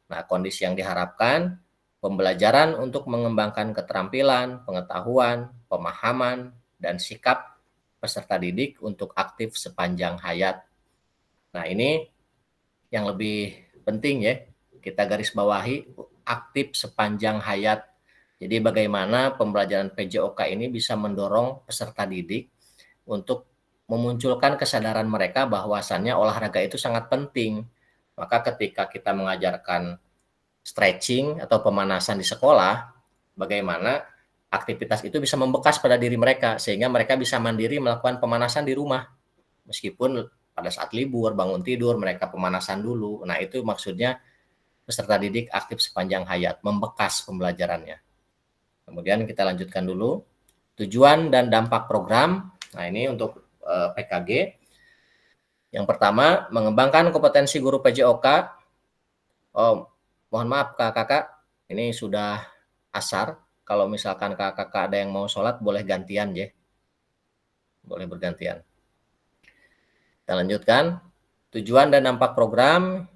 Nah, kondisi yang diharapkan pembelajaran untuk mengembangkan keterampilan, pengetahuan, pemahaman, dan sikap peserta didik untuk aktif sepanjang hayat. Nah, ini yang lebih penting ya, kita garis bawahi aktif sepanjang hayat. Jadi bagaimana pembelajaran PJOK ini bisa mendorong peserta didik untuk memunculkan kesadaran mereka bahwasannya olahraga itu sangat penting. Maka ketika kita mengajarkan stretching atau pemanasan di sekolah, bagaimana aktivitas itu bisa membekas pada diri mereka sehingga mereka bisa mandiri melakukan pemanasan di rumah. Meskipun pada saat libur, bangun tidur, mereka pemanasan dulu. Nah, itu maksudnya peserta didik aktif sepanjang hayat, membekas pembelajarannya. Kemudian kita lanjutkan dulu. Tujuan dan dampak program. Nah, ini untuk PKG. Yang pertama, mengembangkan kompetensi guru PJOK. Oh, mohon maaf kakak-kakak, ini sudah asar. Kalau misalkan kakak-kakak ada yang mau sholat, boleh gantian ya. Boleh bergantian. Kita lanjutkan. Tujuan dan dampak program.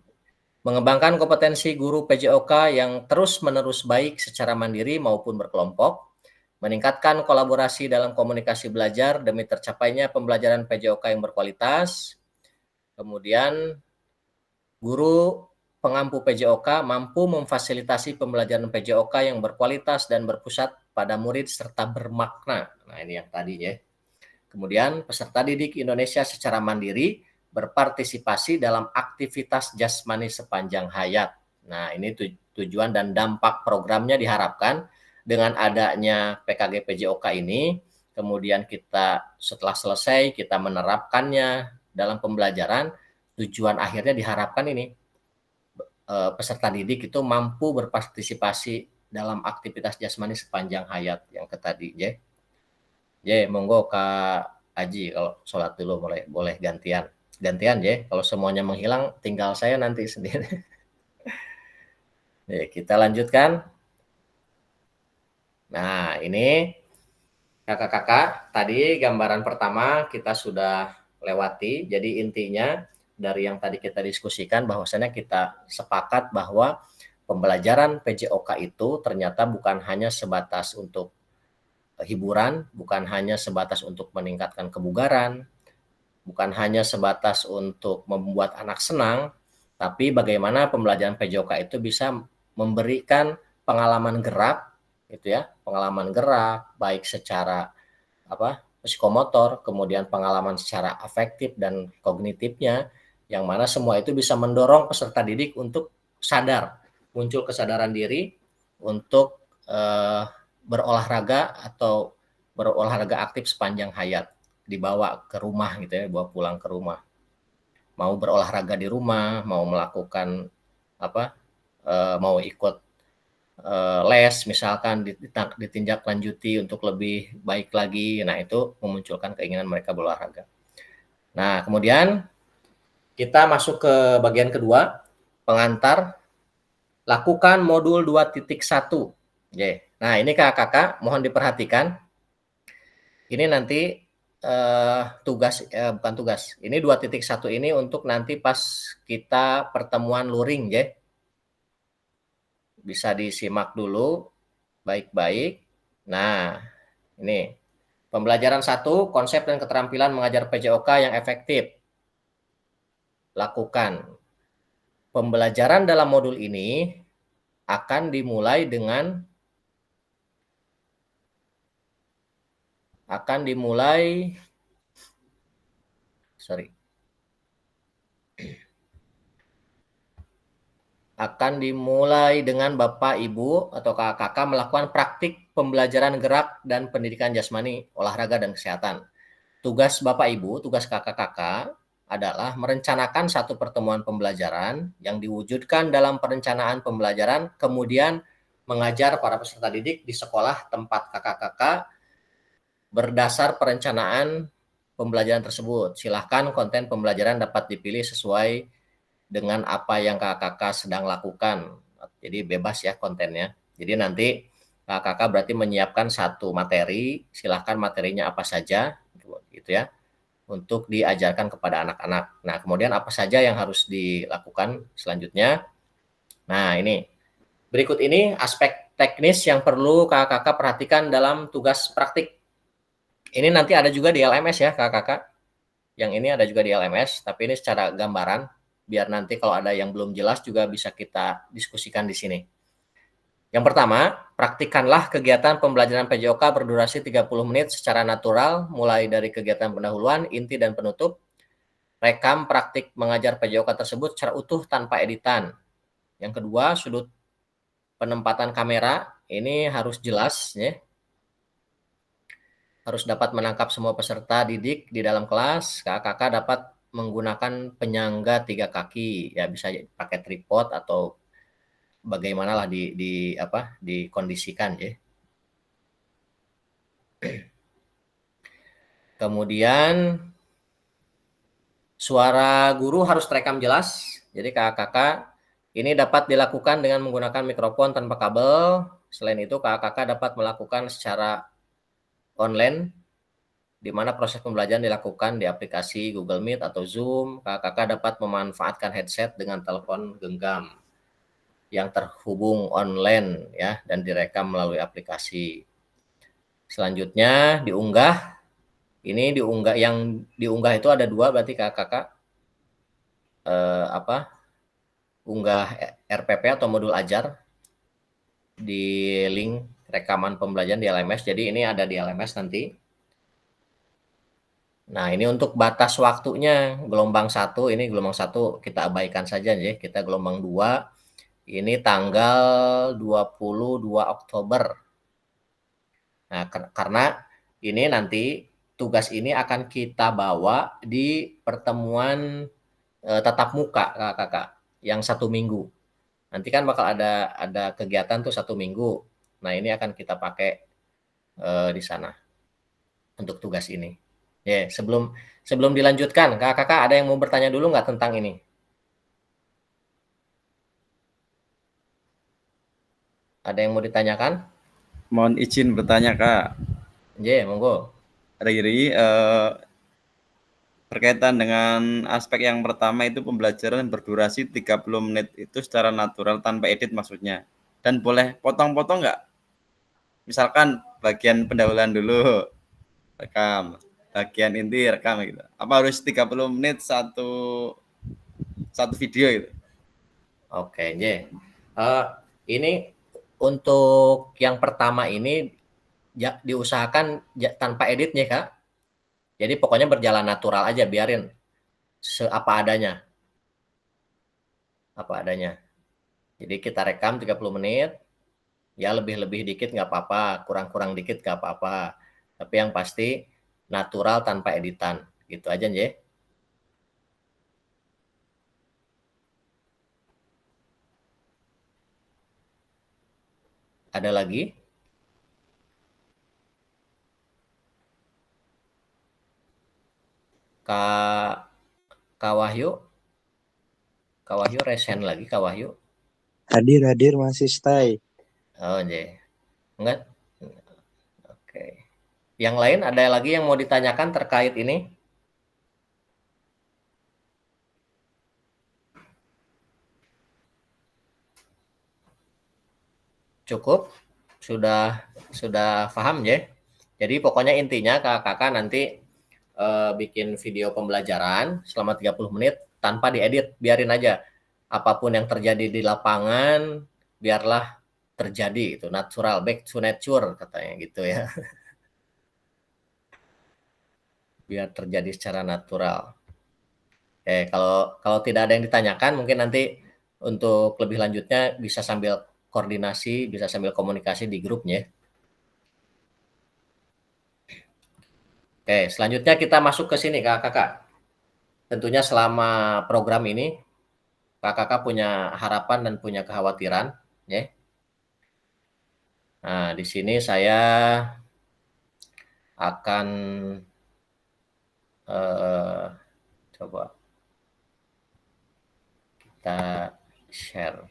Mengembangkan kompetensi guru PJOK yang terus-menerus baik secara mandiri maupun berkelompok, meningkatkan kolaborasi dalam komunikasi belajar demi tercapainya pembelajaran PJOK yang berkualitas. Kemudian, guru pengampu PJOK mampu memfasilitasi pembelajaran PJOK yang berkualitas dan berpusat pada murid serta bermakna. Nah, ini yang tadi ya. Kemudian, peserta didik Indonesia secara mandiri berpartisipasi dalam aktivitas jasmani sepanjang hayat. Nah, ini tujuan dan dampak programnya diharapkan dengan adanya PKG PJOK ini, kemudian kita setelah selesai kita menerapkannya dalam pembelajaran, tujuan akhirnya diharapkan ini peserta didik itu mampu berpartisipasi dalam aktivitas jasmani sepanjang hayat yang tadi, ya. Ya, monggo Kak Aji kalau sholat dulu boleh gantian ya. Kalau semuanya menghilang, tinggal saya nanti sendiri. Ya, kita lanjutkan. Nah, ini kakak-kakak, tadi gambaran pertama kita sudah lewati. Jadi intinya dari yang tadi kita diskusikan bahwasannya kita sepakat bahwa pembelajaran PJOK itu ternyata bukan hanya sebatas untuk hiburan, bukan hanya sebatas untuk meningkatkan kebugaran, bukan hanya sebatas untuk membuat anak senang, tapi bagaimana pembelajaran PJOK itu bisa memberikan pengalaman gerak, gitu ya, pengalaman gerak baik secara psikomotor, kemudian pengalaman secara afektif dan kognitifnya, yang mana semua itu bisa mendorong peserta didik untuk sadar, muncul kesadaran diri untuk berolahraga atau berolahraga aktif sepanjang hayat. Dibawa ke rumah gitu ya, bawa pulang ke rumah. Mau berolahraga di rumah, mau melakukan mau ikut les misalkan ditindaklanjuti untuk lebih baik lagi. Nah, itu memunculkan keinginan mereka berolahraga. Nah, kemudian kita masuk ke bagian kedua, pengantar. Lakukan modul 2.1. Nah, ini kakak-kakak mohon diperhatikan. Ini nanti bukan tugas. Ini 2.1 ini untuk nanti pas kita pertemuan luring ya. Bisa disimak dulu baik-baik. Nah, ini pembelajaran 1, konsep dan keterampilan mengajar PJOK yang efektif. Lakukan. Pembelajaran dalam modul ini akan dimulai dengan Bapak, Ibu, atau kakak-kakak melakukan praktik pembelajaran gerak dan pendidikan jasmani, olahraga, dan kesehatan. Tugas Bapak, Ibu, tugas kakak-kakak adalah merencanakan satu pertemuan pembelajaran yang diwujudkan dalam perencanaan pembelajaran, kemudian mengajar para peserta didik di sekolah tempat kakak-kakak berdasar perencanaan pembelajaran tersebut. Silahkan konten pembelajaran dapat dipilih sesuai dengan apa yang kakak-kakak sedang lakukan. Jadi bebas ya kontennya. Jadi nanti kakak-kakak berarti menyiapkan satu materi, silahkan materinya apa saja, gitu ya, untuk diajarkan kepada anak-anak. Nah, kemudian apa saja yang harus dilakukan selanjutnya. Nah, ini. Berikut ini aspek teknis yang perlu kakak-kakak perhatikan dalam tugas praktik. Ini nanti ada juga di LMS ya kakak-kakak. Yang ini ada juga di LMS, tapi ini secara gambaran, biar nanti kalau ada yang belum jelas juga bisa kita diskusikan di sini. Yang pertama, praktikkanlah kegiatan pembelajaran PJOK berdurasi 30 menit secara natural, mulai dari kegiatan pendahuluan, inti, dan penutup. Rekam praktik mengajar PJOK tersebut secara utuh tanpa editan. Yang kedua, sudut penempatan kamera, ini harus jelas, ya. Harus dapat menangkap semua peserta didik di dalam kelas. Kakak-kakak dapat menggunakan penyangga 3 kaki, ya bisa pakai tripod atau bagaimana lah dikondisikan ya. Kemudian suara guru harus terekam jelas. Jadi kakak-kakak ini dapat dilakukan dengan menggunakan mikrofon tanpa kabel. Selain itu kakak-kakak dapat melakukan secara online, di mana proses pembelajaran dilakukan di aplikasi Google Meet atau Zoom. Kakak-kakak dapat memanfaatkan headset dengan telepon genggam yang terhubung online ya dan direkam melalui aplikasi. Selanjutnya diunggah. Ini yang diunggah itu ada 2, berarti kakak-kakak unggah RPP atau modul ajar di link rekaman pembelajaran di LMS. Jadi ini ada di LMS nanti. Nah, ini untuk batas waktunya gelombang 1, ini gelombang 1 kita abaikan saja ya. Kita gelombang 2 ini tanggal 22 Oktober. Nah, karena ini nanti tugas ini akan kita bawa di pertemuan tatap muka kakak yang 1 minggu. Nanti kan bakal ada kegiatan tuh 1 minggu. Nah, ini akan kita pakai di sana untuk tugas ini. Ya, sebelum dilanjutkan, kakak ada yang mau bertanya dulu nggak tentang ini? Ada yang mau ditanyakan? Mohon izin bertanya, Kak. Ya, monggo. Riri, berkaitan dengan aspek yang pertama itu pembelajaran berdurasi 30 menit itu secara natural tanpa edit maksudnya. Dan boleh potong-potong nggak? Misalkan bagian pendahuluan dulu, rekam. Bagian inti rekam gitu. Apa harus 30 menit satu video gitu? Oke, ini untuk yang pertama ini diusahakan tanpa editnya, Kak. Jadi pokoknya berjalan natural aja, biarin apa adanya. Jadi kita rekam 30 menit, ya lebih dikit nggak apa-apa, kurang dikit nggak apa-apa. Tapi yang pasti natural tanpa editan, gitu aja ya. Ada lagi? Kak Wahyu resen lagi, Kak Wahyu. Hadir masih stay. Oh, iya. Enggak? Oke. Yang lain ada lagi yang mau ditanyakan terkait ini? Cukup? Sudah paham ya? Jadi pokoknya intinya kakak nanti bikin video pembelajaran selama 30 menit tanpa diedit, biarin aja. Apapun yang terjadi di lapangan, biarlah terjadi itu, natural, back to nature katanya gitu ya. Biar terjadi secara natural. Kalau tidak ada yang ditanyakan, mungkin nanti untuk lebih lanjutnya bisa sambil koordinasi, bisa sambil komunikasi di grupnya. Oke, selanjutnya kita masuk ke sini, kakak. Tentunya selama program ini, kakak punya harapan dan punya kekhawatiran, ya. Nah, di sini saya akan coba kita share.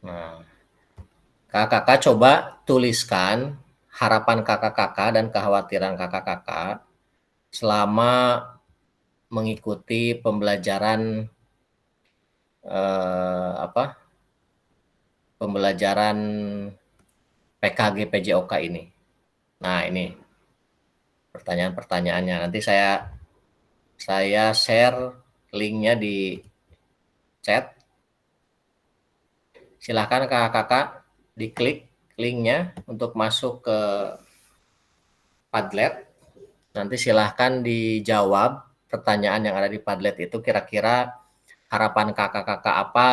Nah, kakak coba tuliskan harapan kakak dan kekhawatiran kakak selama mengikuti pembelajaran pembelajaran PKG PJOK ini. Nah, ini pertanyaan-pertanyaannya. Nanti saya share linknya di chat. Silahkan kakak diklik linknya untuk masuk ke Padlet. Nanti silahkan dijawab pertanyaan yang ada di Padlet itu, kira-kira harapan kakak apa,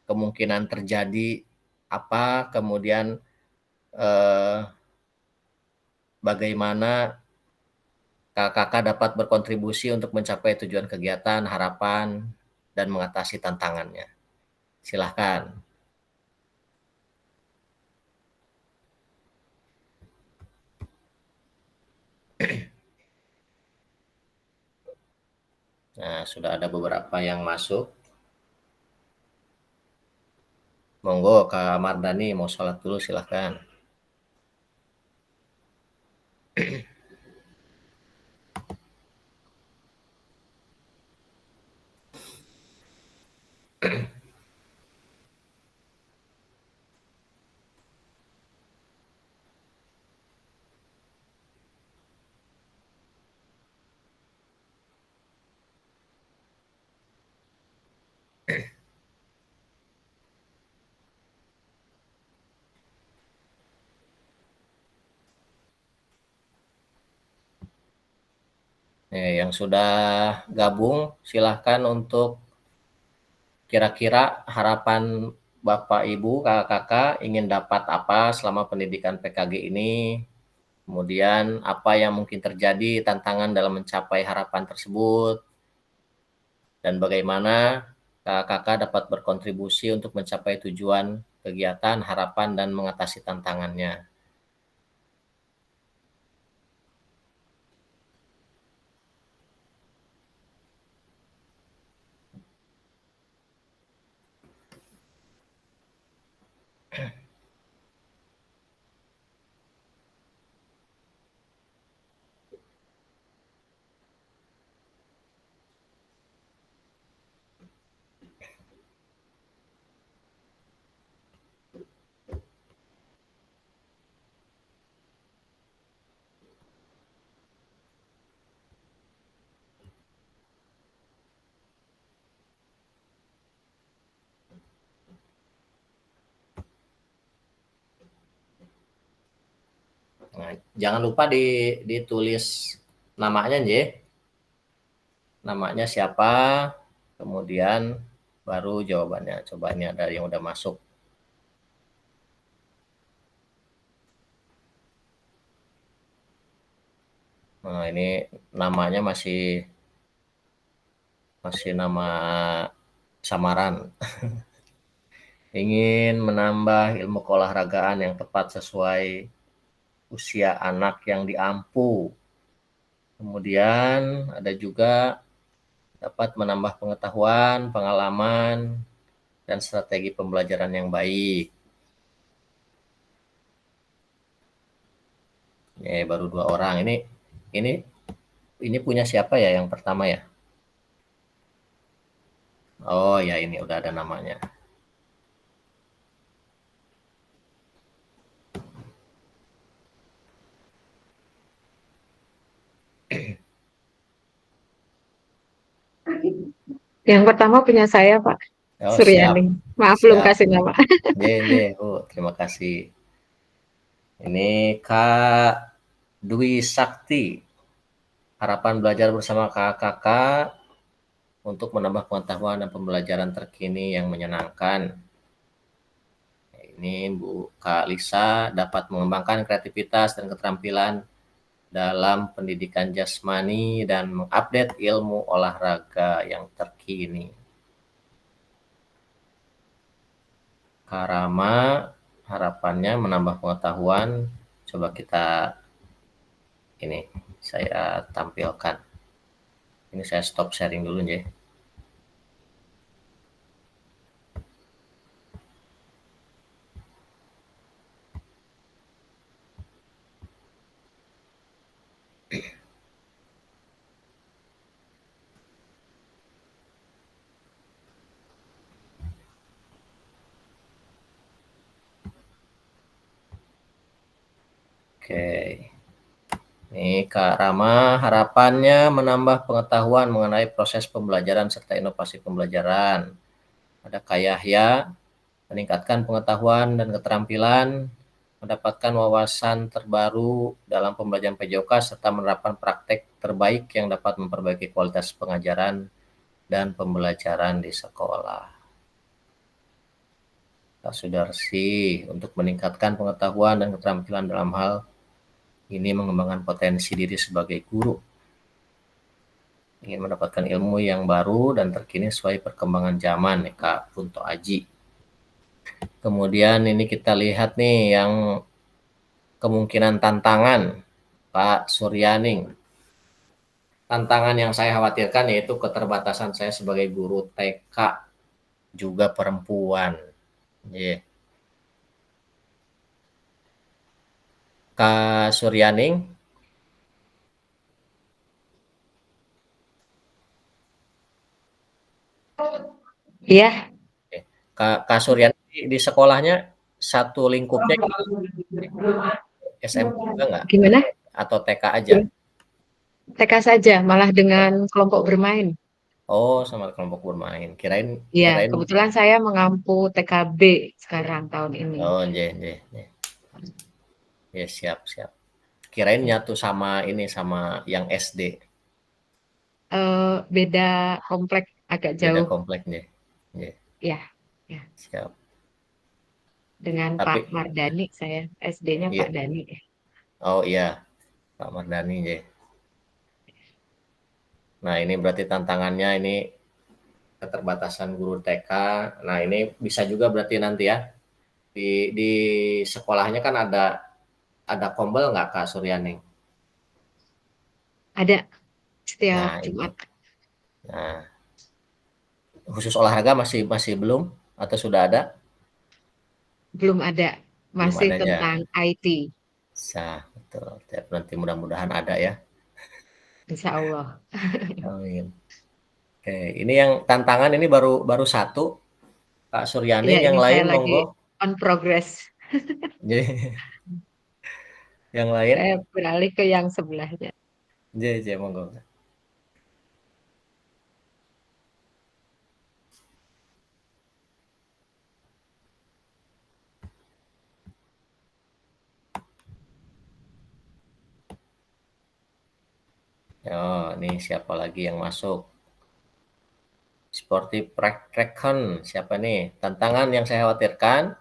kemungkinan terjadi apa, kemudian bagaimana kakak dapat berkontribusi untuk mencapai tujuan kegiatan, harapan, dan mengatasi tantangannya. Silahkan. Nah, sudah ada beberapa yang masuk. Monggo Kak Mardani mau sholat dulu silahkan. Yang sudah gabung silahkan untuk kira-kira harapan Bapak Ibu, kakak-kakak ingin dapat apa selama pendidikan PKG ini, kemudian apa yang mungkin terjadi tantangan dalam mencapai harapan tersebut, dan bagaimana kakak-kakak dapat berkontribusi untuk mencapai tujuan kegiatan, harapan, dan mengatasi tantangannya. Nah, jangan lupa ditulis namanya, namanya siapa, kemudian baru jawabannya. Coba ini ada yang udah masuk. Nah, ini namanya masih nama samaran. Ingin menambah ilmu keolahragaan yang tepat sesuai usia anak yang diampu. Kemudian ada juga dapat menambah pengetahuan, pengalaman, dan strategi pembelajaran yang baik. Baru 2 orang. Ini punya siapa ya yang pertama ya? Oh ya, ini udah ada namanya. Yang pertama punya saya, Pak. Oh, Suryani. siap. Maaf belum kasih nama. Terima kasih. Ini Kak Dwi Sakti. Harapan belajar bersama kakak-kakak untuk menambah pengetahuan dan pembelajaran terkini yang menyenangkan. Ini Bu Kak Lisa dapat mengembangkan kreativitas dan keterampilan dalam pendidikan jasmani dan mengupdate ilmu olahraga yang terkini. Karama harapannya menambah pengetahuan. Coba saya tampilkan. Ini saya stop sharing dulu ya. Oke. Ini Kak Rama, harapannya menambah pengetahuan mengenai proses pembelajaran serta inovasi pembelajaran. Ada Kak Yahya, meningkatkan pengetahuan dan keterampilan, mendapatkan wawasan terbaru dalam pembelajaran PJOK serta menerapkan praktek terbaik yang dapat memperbaiki kualitas pengajaran dan pembelajaran di sekolah. Kak Sudarsi, untuk meningkatkan pengetahuan dan keterampilan dalam hal ini mengembangkan potensi diri sebagai guru ingin mendapatkan ilmu yang baru dan terkini sesuai perkembangan zaman ya Kak Kunto Aji. Kemudian ini kita lihat nih yang kemungkinan tantangan Pak Suryaning. Tantangan yang saya khawatirkan yaitu keterbatasan saya sebagai guru TK juga perempuan. Yeah. Kak Suryaning. Iya. Kak Suryaning di sekolahnya satu lingkupnya SMP juga nggak? Gimana? Atau TK aja? TK saja, malah dengan kelompok bermain. Oh, sama kelompok bermain. Kirain. Iya, kebetulan saya mengampu TKB sekarang tahun ini. Oh, ya siap. Kirain nyatu sama ini sama yang SD. Beda komplek, agak jauh. Beda komplek nih. Ya. Siap. Dengan Pak Mardani saya, SD-nya Pak Dani. Oh iya, Pak Mardani ya. Nah ini berarti tantangannya ini keterbatasan guru TK. Nah ini bisa juga berarti nanti ya di sekolahnya kan ada kombel nggak Kak Suryaning? Ada setiap Jumat. Nah khusus olahraga masih belum atau sudah ada? Belum ada, masih belum tentang IT. Betul. Nanti mudah-mudahan ada ya. Insya Allah. Amin. Oke, ini yang tantangan ini baru satu, Kak Suryani. Ya, yang lain monggo. On progress. Yang lain? Saya beralih ke yang sebelahnya. Monggo. Oh, ini siapa lagi yang masuk? Sportif Recon, siapa nih? Tantangan yang saya khawatirkan,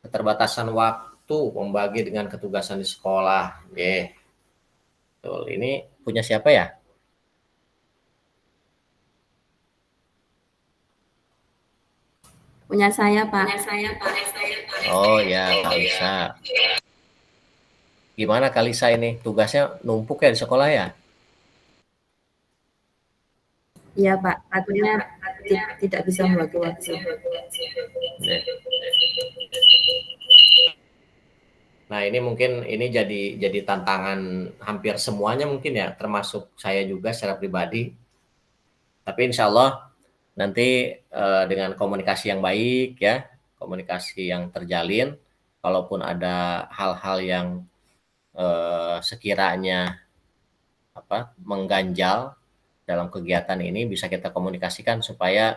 keterbatasan waktu membagi dengan ketugasan di sekolah. Betul. Ini punya siapa ya? Punya saya, Pak. Oh ya, Kalisa. Gimana Kalisa ini? Tugasnya numpuk ya di sekolah ya? Iya Pak, takutnya tidak bisa membagi waktu. Nah ini mungkin ini jadi tantangan hampir semuanya mungkin ya, termasuk saya juga secara pribadi. Tapi insya Allah nanti dengan komunikasi yang baik ya, komunikasi yang terjalin, kalaupun ada hal-hal yang sekiranya mengganjal dalam kegiatan ini bisa kita komunikasikan supaya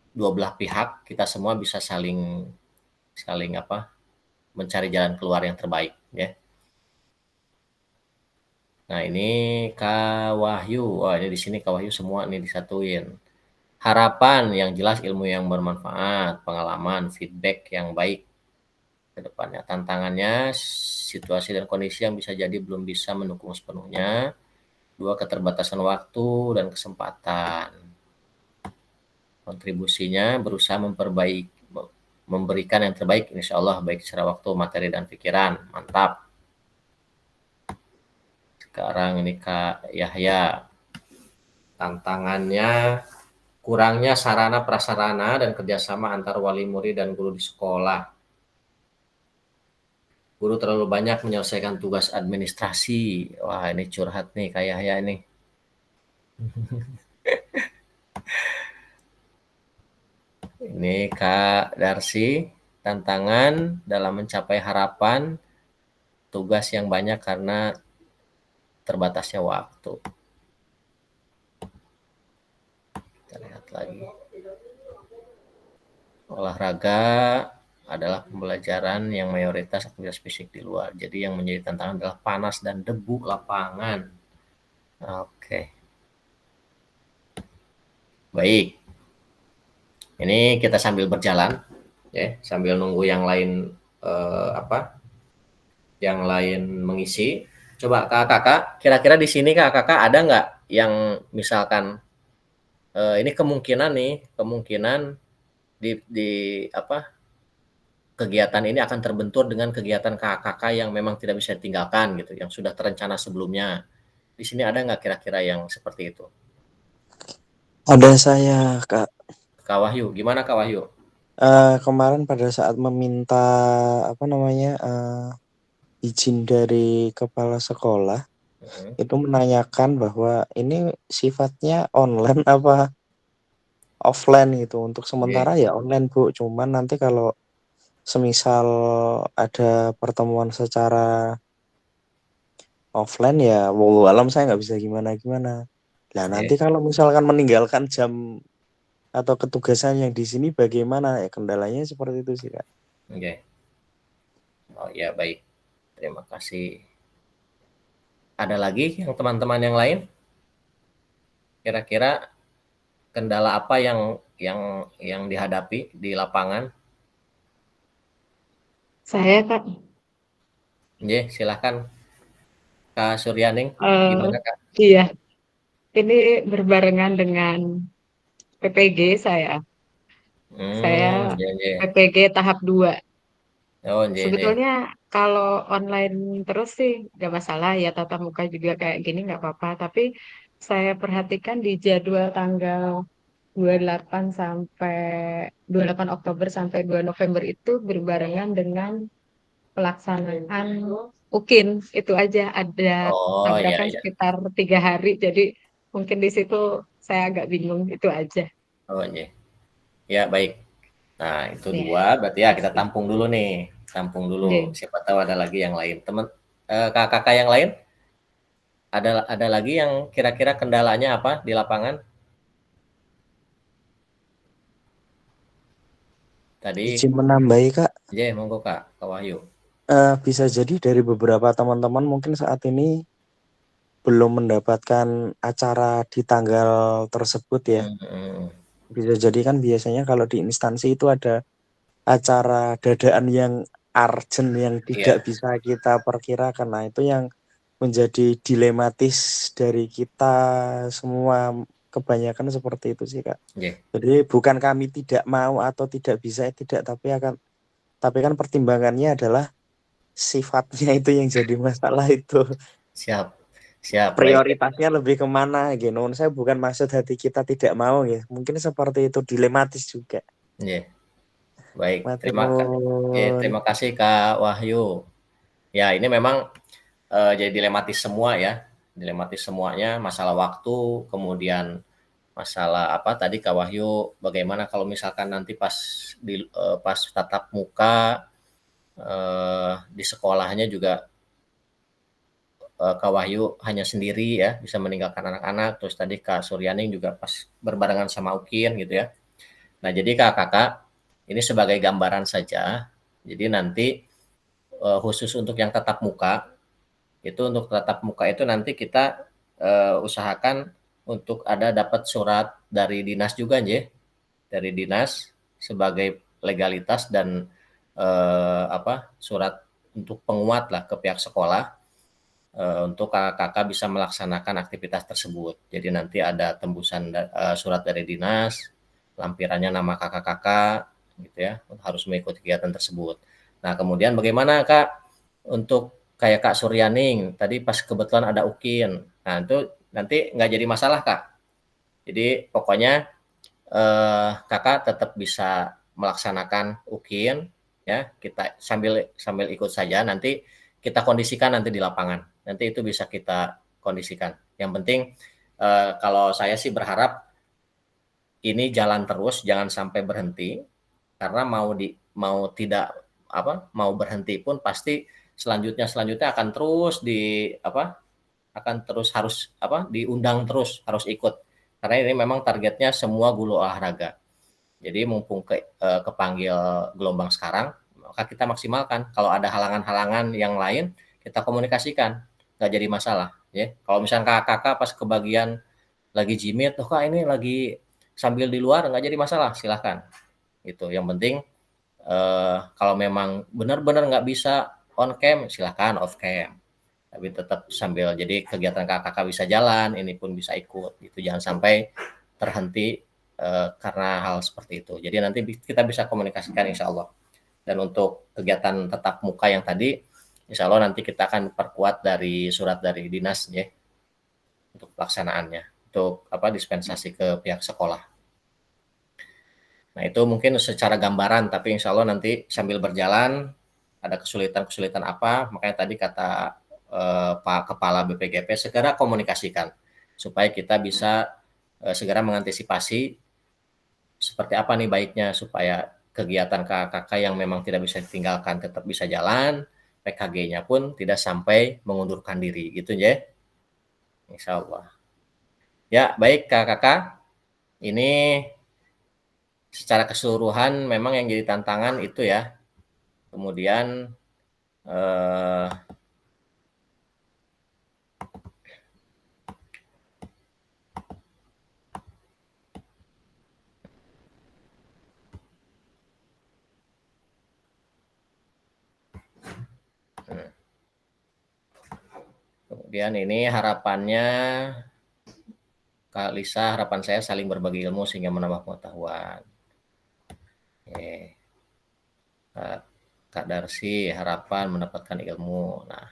dua belah pihak kita semua bisa saling mencari jalan keluar yang terbaik ya. Nah ini Kak Wahyu, ini di sini Kak Wahyu semua nih disatuin. Harapan yang jelas, ilmu yang bermanfaat, pengalaman, feedback yang baik ke depannya. Tantangannya situasi dan kondisi yang bisa jadi belum bisa mendukung sepenuhnya. 2, keterbatasan waktu dan kesempatan. Kontribusinya berusaha memberikan yang terbaik, insya Allah, baik secara waktu, materi, dan pikiran. Mantap. Sekarang ini Kak Yahya. Tantangannya kurangnya sarana prasarana dan kerjasama antar wali murid dan guru di sekolah. Guru terlalu banyak menyelesaikan tugas administrasi. Wah ini curhat nih Kak Yahya ini. Ini Kak Darsi, tantangan dalam mencapai harapan, tugas yang banyak karena terbatasnya waktu. Kita lihat lagi. Olahraga adalah pembelajaran yang mayoritas aktivitas fisik di luar. Jadi yang menjadi tantangan adalah panas dan debu lapangan. Oke. Baik. Ini kita sambil berjalan ya, sambil nunggu yang lain yang lain mengisi. Coba kakak, kira-kira di sini kakak ada nggak yang misalkan ini kemungkinan di apa kegiatan ini akan terbentur dengan kegiatan kakak yang memang tidak bisa ditinggalkan gitu, yang sudah terencana sebelumnya. Di sini ada nggak kira-kira yang seperti itu? Ada saya, Kak. Kak Wahyu, gimana Kak Wahyu? Kemarin pada saat meminta izin dari kepala sekolah, itu menanyakan bahwa ini sifatnya online apa offline gitu. Untuk sementara ya online Bu, cuman nanti kalau semisal ada pertemuan secara offline ya wallahu alam saya nggak bisa gimana-gimana. Nah nanti kalau misalkan meninggalkan jam atau ketugasan yang di sini bagaimana ya, kendalanya seperti itu sih Kak. Oke. Oh ya baik, terima kasih. Ada lagi yang teman-teman yang lain? Kira-kira kendala apa yang dihadapi di lapangan? Saya Kak. Silakan Kak Suryaning, gimana Kak? Iya, ini berbarengan dengan PPG saya. Saya PPG tahap 2. Oh, Sebetulnya kalau online terus sih nggak masalah ya, tatap muka juga kayak gini nggak apa-apa. Tapi saya perhatikan di jadwal tanggal 28 Oktober sampai 2 November itu berbarengan dengan pelaksanaan UKIN. Itu aja ada tabrakan sekitar 3 hari. Jadi mungkin di situ saya agak bingung, itu aja. Oh iya. Ya baik. Nah itu 2, berarti ya kita tampung dulu nih. Tampung dulu. Siapa tahu ada lagi yang lain. Teman kakak yang lain? Ada lagi yang kira-kira kendalanya apa di lapangan? Tadi. Izin menambahi Kak. Iya, monggo Kak Wahyu. Bisa jadi dari beberapa teman-teman mungkin saat ini belum mendapatkan acara di tanggal tersebut ya. Bisa jadi kan biasanya kalau di instansi itu ada acara dadaan yang urgent yang tidak bisa kita perkirakan. Nah itu yang menjadi dilematis dari kita semua, kebanyakan seperti itu sih Kak. Jadi bukan kami tidak mau atau tidak bisa, tidak, tapi kan pertimbangannya adalah sifatnya itu yang jadi masalah itu. Siap. Prioritasnya lebih kemana gitu. Saya bukan maksud hati kita tidak mau ya. Mungkin seperti itu, dilematis juga. Iya. Baik, terima kasih Kak Wahyu. Ya ini memang jadi dilematis semua ya. Dilematis semuanya, masalah waktu, kemudian masalah apa tadi Kak Wahyu, bagaimana kalau misalkan nanti pas tatap muka di sekolahnya juga Kak Wahyu hanya sendiri ya, bisa meninggalkan anak-anak. Terus tadi Kak Suryaning juga pas berbarengan sama UKIN gitu ya. Nah jadi kakak ini sebagai gambaran saja. Jadi nanti khusus untuk yang tatap muka, untuk tatap muka itu nanti kita usahakan untuk dapat surat dari dinas juga dari dinas sebagai legalitas dan surat untuk penguat lah ke pihak sekolah untuk kakak bisa melaksanakan aktivitas tersebut. Jadi nanti ada tembusan surat dari dinas, lampirannya nama kakak-kakak gitu ya, harus mengikuti kegiatan tersebut. Nah kemudian bagaimana Kak untuk kayak Kak Suryaning tadi pas kebetulan ada UKIN, nah itu nanti nggak jadi masalah Kak. Jadi pokoknya kakak tetap bisa melaksanakan UKIN ya, kita sambil ikut saja, nanti kita kondisikan nanti di lapangan, nanti itu bisa kita kondisikan. Yang penting kalau saya sih berharap ini jalan terus, jangan sampai berhenti, karena mau berhenti pun pasti selanjutnya akan terus harus diundang terus, harus ikut, karena ini memang targetnya semua guru olahraga. Jadi mumpung kepanggil gelombang sekarang, maka kita maksimalkan. Kalau ada halangan-halangan yang lain, kita komunikasikan, nggak jadi masalah ya. Kalau misalnya kakak pas kebagian lagi jimit, Kak ini lagi sambil di luar, nggak jadi masalah, silahkan gitu. Yang penting kalau memang benar-benar nggak bisa on cam, silahkan off cam Tapi tetap sambil, jadi kegiatan kakak bisa jalan, ini pun bisa ikut gitu, jangan sampai terhenti karena hal seperti itu. Jadi nanti kita bisa komunikasikan insya Allah. Dan untuk kegiatan tatap muka yang tadi, insya Allah nanti kita akan perkuat dari surat dari dinas ya, untuk pelaksanaannya, untuk dispensasi ke pihak sekolah. Nah itu mungkin secara gambaran, tapi insya Allah nanti sambil berjalan ada kesulitan-kesulitan apa, makanya tadi kata Pak Kepala BPGP segera komunikasikan supaya kita bisa segera mengantisipasi seperti apa nih baiknya supaya kegiatan KKK yang memang tidak bisa ditinggalkan tetap bisa jalan, PKG-nya pun tidak sampai mengundurkan diri gitu ya. Insya Allah. Ya baik KKK, ini secara keseluruhan memang yang jadi tantangan itu ya. Kemudian kemudian ini harapannya Kak Lisa, harapan saya saling berbagi ilmu sehingga menambah pengetahuan. Kak Darsi, harapan mendapatkan ilmu. Nah,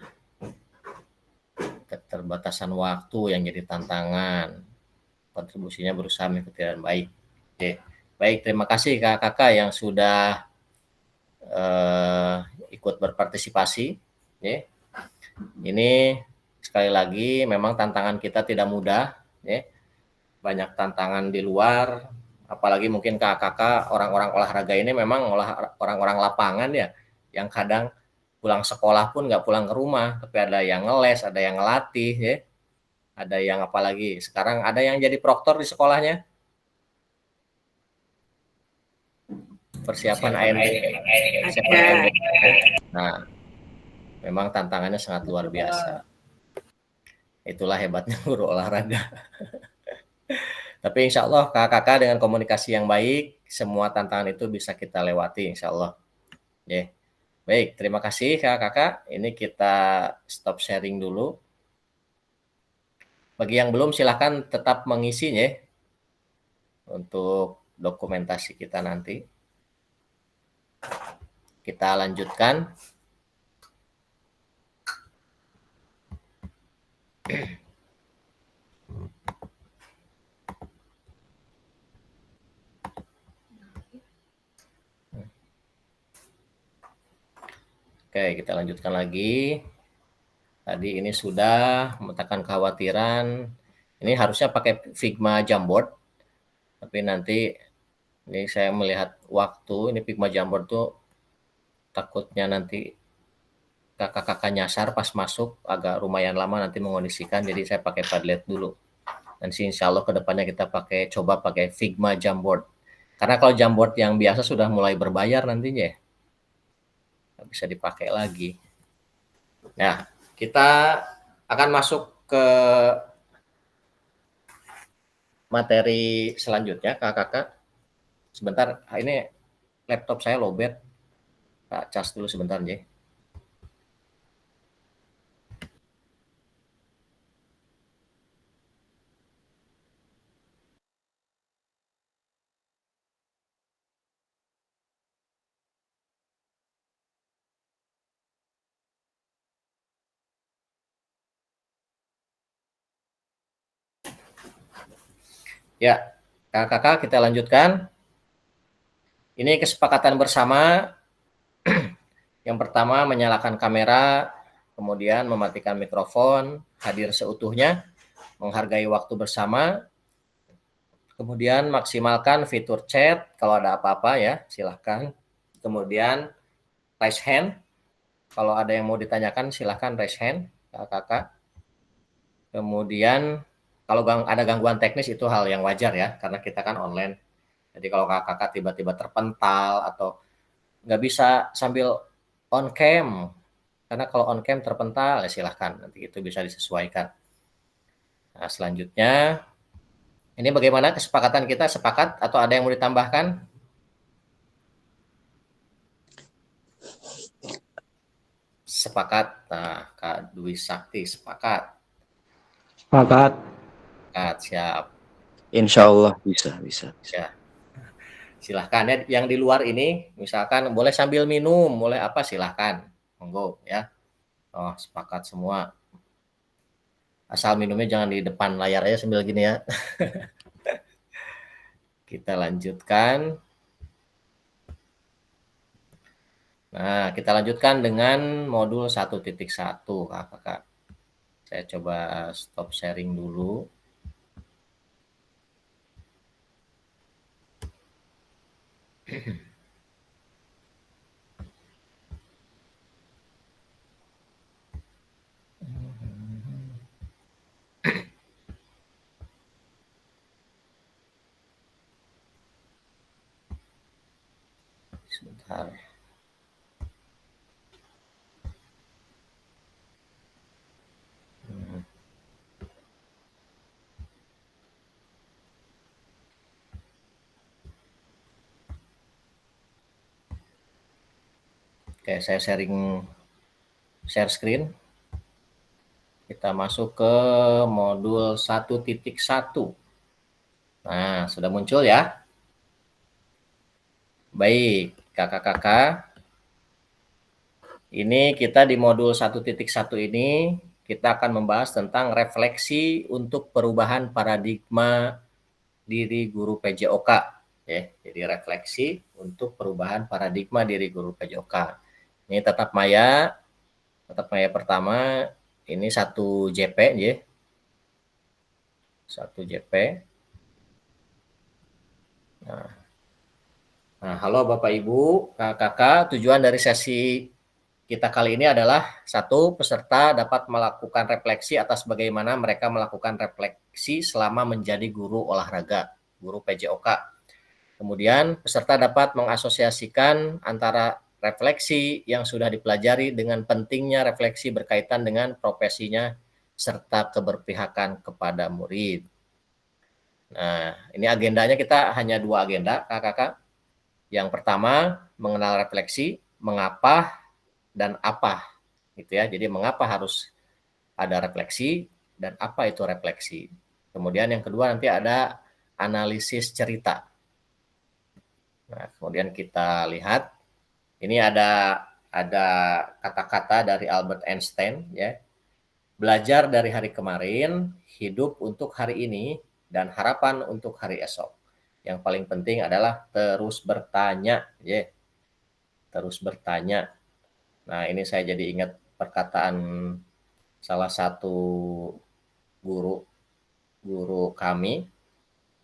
keterbatasan waktu yang jadi tantangan. Kontribusinya berusaha mengikuti dengan baik. Oke. Baik, terima kasih kakak yang sudah ikut berpartisipasi. Ya. Ini sekali lagi memang tantangan kita tidak mudah. Ya. Banyak tantangan di luar, apalagi mungkin kakak orang-orang olahraga ini memang orang-orang lapangan ya, yang kadang pulang sekolah pun nggak pulang ke rumah, tapi ada yang ngeles, ada yang ngelatih ya, ada yang apalagi sekarang ada yang jadi proktor di sekolahnya, persiapan AMD. Nah, memang tantangannya sangat luar biasa. Itulah hebatnya guru olahraga. Tapi insya Allah kakak dengan komunikasi yang baik, semua tantangan itu bisa kita lewati insya Allah. Yeah. Baik, terima kasih kakak. Ini kita stop sharing dulu. Bagi yang belum silahkan tetap mengisinya untuk dokumentasi kita nanti. Kita lanjutkan. Oke, kita lanjutkan lagi. Tadi ini sudah memetakan kekhawatiran. Ini harusnya pakai Figma Jamboard. Tapi nanti ini saya melihat waktu, ini Figma Jamboard tuh takutnya nanti kakak-kakak nyasar pas masuk, agak lumayan lama nanti mengondisikan, jadi saya pakai Padlet dulu. Dan insya Allah kedepannya kita coba pakai Figma Jamboard. Karena kalau Jamboard yang biasa sudah mulai berbayar nantinya, bisa dipakai lagi. Nah, kita akan masuk ke materi selanjutnya, kakak. Sebentar, ini laptop saya lowbat. Pak cas dulu sebentar, J. Ya, kakak kita lanjutkan. Ini kesepakatan bersama. Yang pertama menyalakan kamera, kemudian mematikan mikrofon, hadir seutuhnya, menghargai waktu bersama, kemudian maksimalkan fitur chat, kalau ada apa-apa ya silahkan. Kemudian raise hand, kalau ada yang mau ditanyakan silahkan raise hand, kakak. Kemudian kalau ada gangguan teknis itu hal yang wajar ya, karena kita kan online. Jadi kalau kakak tiba-tiba terpental atau nggak bisa sambil on cam, karena kalau on cam terpental ya silahkan, nanti itu bisa disesuaikan. Nah selanjutnya, ini bagaimana kesepakatan kita, sepakat atau ada yang mau ditambahkan? Sepakat. sepakat? Nah, Kak Dwi Sakti sepakat? Sepakat. Siap. Insya Allah bisa. Ya. Silahkan ya, yang di luar ini, misalkan boleh sambil minum, boleh apa silahkan, monggo ya. Oh, sepakat semua. Asal minumnya jangan di depan layar aja sambil gini ya. Kita lanjutkan. Nah, kita lanjutkan dengan modul 1.1, Kakak. Saya coba stop sharing dulu. Sebentar. Oke, saya share screen. Kita masuk ke modul 1.1. Nah, sudah muncul ya? Baik, kakak-kakak. Ini kita di modul 1.1 ini, kita akan membahas tentang refleksi untuk perubahan paradigma diri guru PJOK. Ya, jadi refleksi untuk perubahan paradigma diri guru PJOK. Ini tatap maya pertama, ini 1 JP ya. 1 JP. Nah, halo Bapak Ibu, Kakak, tujuan dari sesi kita kali ini adalah 1, peserta dapat melakukan refleksi atas bagaimana mereka melakukan refleksi selama menjadi guru olahraga, guru PJOK. Kemudian peserta dapat mengasosiasikan antara refleksi yang sudah dipelajari dengan pentingnya refleksi berkaitan dengan profesinya serta keberpihakan kepada murid. Nah, ini agendanya kita hanya 2 agenda, kakak-kakak. Yang pertama, mengenal refleksi, mengapa dan apa, gitu ya. Jadi mengapa harus ada refleksi dan apa itu refleksi. Kemudian yang kedua nanti ada analisis cerita. Nah, kemudian kita lihat ini ada kata-kata dari Albert Einstein ya. Belajar dari hari kemarin, hidup untuk hari ini, dan harapan untuk hari esok. Yang paling penting adalah terus bertanya ya. Terus bertanya. Nah, ini saya jadi ingat perkataan salah satu guru kami,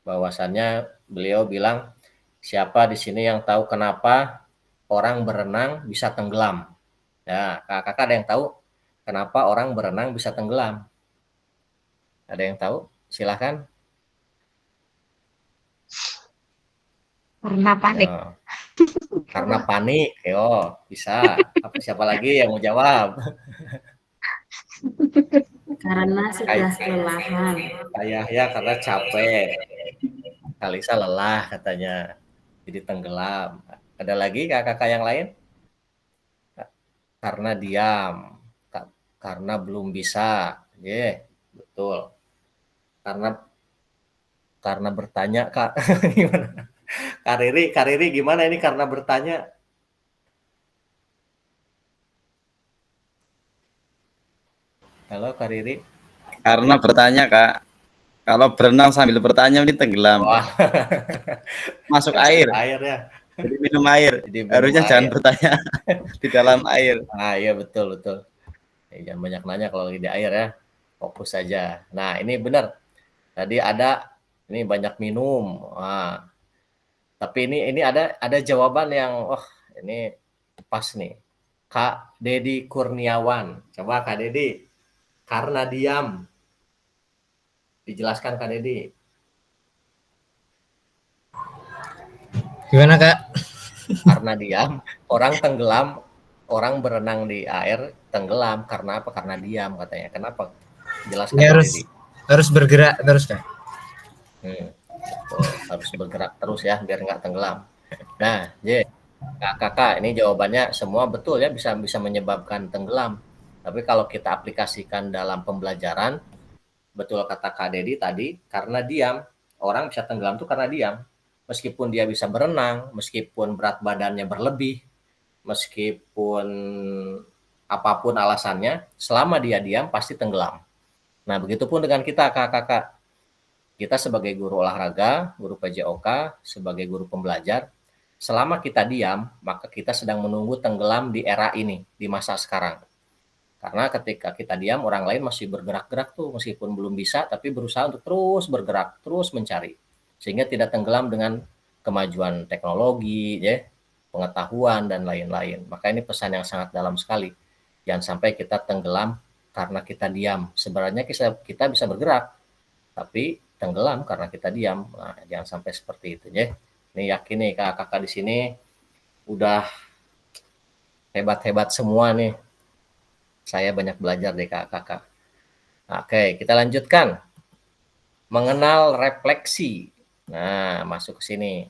bahwasannya beliau bilang, siapa di sini yang tahu kenapa orang berenang bisa tenggelam? Nah, kakak ada yang tahu kenapa orang berenang bisa tenggelam? Ada yang tahu? Silahkan. Karena panik. Ya. Karena panik, yo bisa. Siapa lagi yang mau jawab? Karena sudah kelelahan. Ya karena capek. Kalisa lelah katanya, jadi tenggelam. Ada lagi kakak-kakak yang lain? Karena diam, karena belum bisa, betul. Karena bertanya, Kak. Gimana? Kariri gimana ini karena bertanya? Halo Kariri. Karena bertanya, Kak. Kalau berenang sambil bertanya ini tenggelam. Wah. Masuk air. Air ya. Jadi minum air. Harusnya jangan bertanya di dalam air. Ah iya betul. Jangan banyak nanya kalau lagi di air ya. Fokus saja. Nah, ini benar. Tadi ini banyak minum. Nah, tapi ini ada jawaban yang ini pas nih. Kak Dedi Kurniawan. Coba Kak Dedi. Karena diam. Dijelaskan Kak Dedi. Gimana Kak? Karena diam, orang tenggelam, orang berenang di air tenggelam karena apa? Karena diam katanya. Kenapa? Jelaskan Ya, Kak Dedi. Harus bergerak terus Kak. Harus bergerak terus ya biar nggak tenggelam. Nah, Kakak, ini jawabannya semua betul ya, bisa menyebabkan tenggelam. Tapi kalau kita aplikasikan dalam pembelajaran, betul kata Kak Dedi tadi, karena diam. Orang bisa tenggelam tuh karena diam. Meskipun dia bisa berenang, meskipun berat badannya berlebih, meskipun apapun alasannya, selama dia diam pasti tenggelam. Nah, begitupun dengan kita kakak-kakak. Kita sebagai guru olahraga, guru PJOK, sebagai guru pembelajar, selama kita diam, maka kita sedang menunggu tenggelam di era ini, di masa sekarang. Karena ketika kita diam, orang lain masih bergerak-gerak tuh, meskipun belum bisa, tapi berusaha untuk terus bergerak, terus mencari. Sehingga tidak tenggelam dengan kemajuan teknologi, ya, pengetahuan, dan lain-lain. Maka ini pesan yang sangat dalam sekali. Jangan sampai kita tenggelam karena kita diam. Sebenarnya kita bisa bergerak, tapi tenggelam karena kita diam. Nah, jangan sampai seperti itu, ya. Ini yakin nih kakak-kakak di sini udah hebat-hebat semua nih. Saya banyak belajar deh kakak-kakak. Oke, kita lanjutkan. Mengenal refleksi. Nah, masuk ke sini.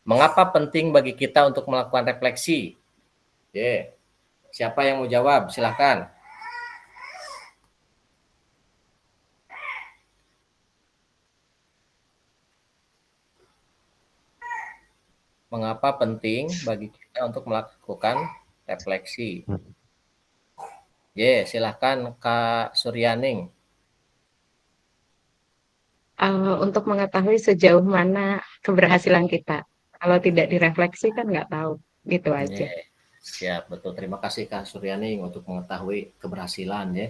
Mengapa penting bagi kita untuk melakukan refleksi? Oke, siapa yang mau jawab? Silahkan. Mengapa penting bagi kita untuk melakukan refleksi? Silahkan Kak Suryaning. Untuk mengetahui sejauh mana keberhasilan kita. Kalau tidak direfleksi kan nggak tahu, gitu aja. Siap, betul. Terima kasih Kak Suryaning untuk mengetahui keberhasilan, ya.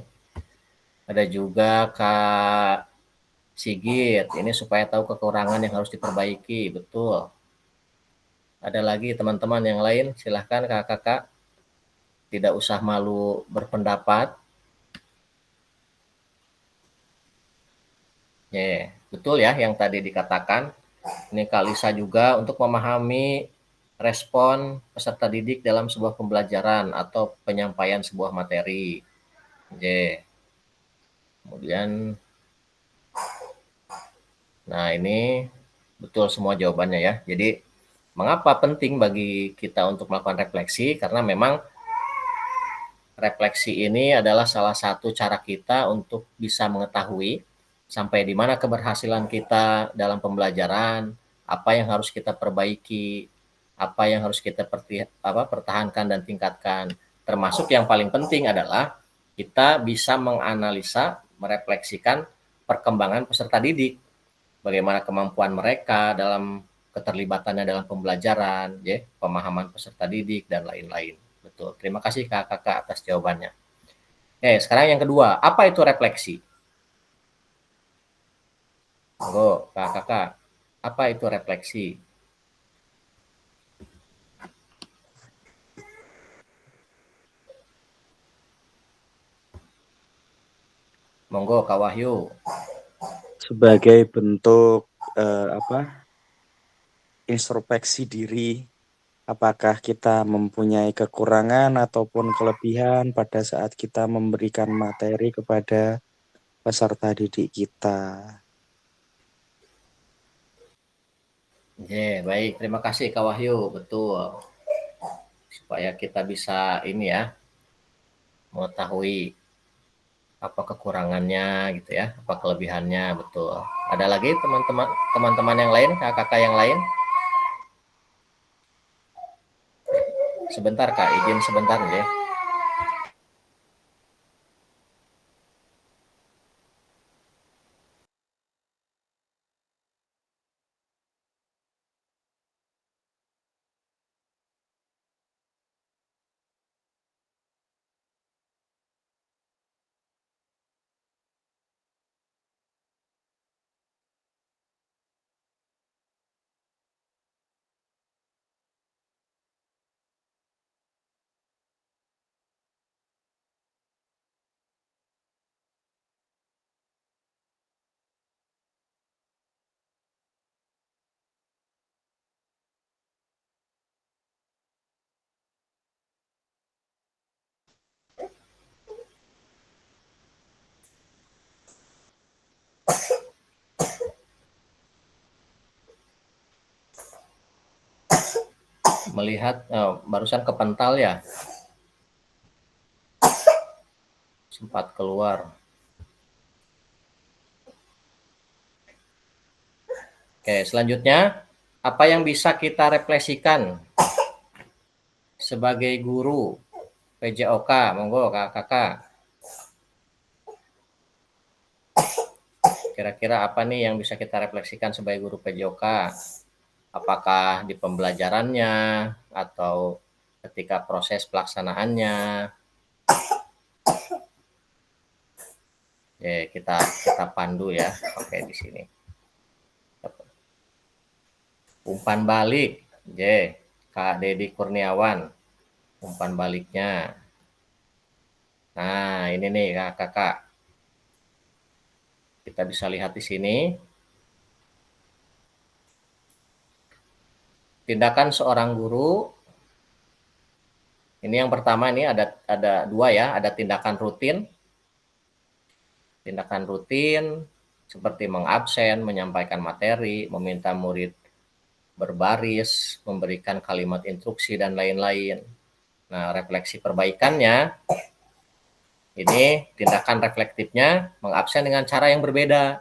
Ada juga Kak Sigit, ini supaya tahu kekurangan yang harus diperbaiki, betul. Ada lagi teman-teman yang lain, silahkan kakak-kakak. Tidak usah malu berpendapat. Betul ya yang tadi dikatakan. Ini Kak Lisa juga untuk memahami respon peserta didik dalam sebuah pembelajaran atau penyampaian sebuah materi. Kemudian, nah ini betul semua jawabannya ya. Jadi, mengapa penting bagi kita untuk melakukan refleksi? Karena memang refleksi ini adalah salah satu cara kita untuk bisa mengetahui sampai di mana keberhasilan kita dalam pembelajaran, apa yang harus kita perbaiki, apa yang harus kita pertahankan dan tingkatkan. Termasuk yang paling penting adalah kita bisa menganalisa, merefleksikan perkembangan peserta didik, bagaimana kemampuan mereka dalam keterlibatannya dalam pembelajaran, ya, pemahaman peserta didik dan lain-lain. Betul. Terima kasih kakak atas jawabannya. Sekarang yang kedua, apa itu refleksi? Monggo, kakak, apa itu refleksi? Monggo, Kak Wahyu. Sebagai bentuk introspeksi diri, apakah kita mempunyai kekurangan ataupun kelebihan pada saat kita memberikan materi kepada peserta didik kita. Baik, terima kasih Kak Wahyu, betul. Supaya kita bisa ini ya, mengetahui apa kekurangannya gitu ya, apa kelebihannya, betul. Ada lagi teman-teman yang lain, kakak-kakak yang lain? Sebentar Kak, izin sebentar ya. melihat barusan kepental ya, sempat keluar. Oke, selanjutnya apa yang bisa kita refleksikan sebagai guru PJOK? Monggo kakak. Kira-kira apa nih yang bisa kita refleksikan sebagai guru PJOK? Apakah di pembelajarannya atau ketika proses pelaksanaannya? Kita pandu ya, pakai di sini. Umpan balik, Kak Dedi Kurniawan, umpan baliknya. Nah, ini nih kakak. Kita bisa lihat di sini. Tindakan seorang guru. Ini yang pertama, ini ada dua ya, ada tindakan rutin. Tindakan rutin seperti mengabsen, menyampaikan materi, meminta murid berbaris, memberikan kalimat instruksi, dan lain-lain. Nah, refleksi perbaikannya, ini tindakan reflektifnya mengabsen dengan cara yang berbeda.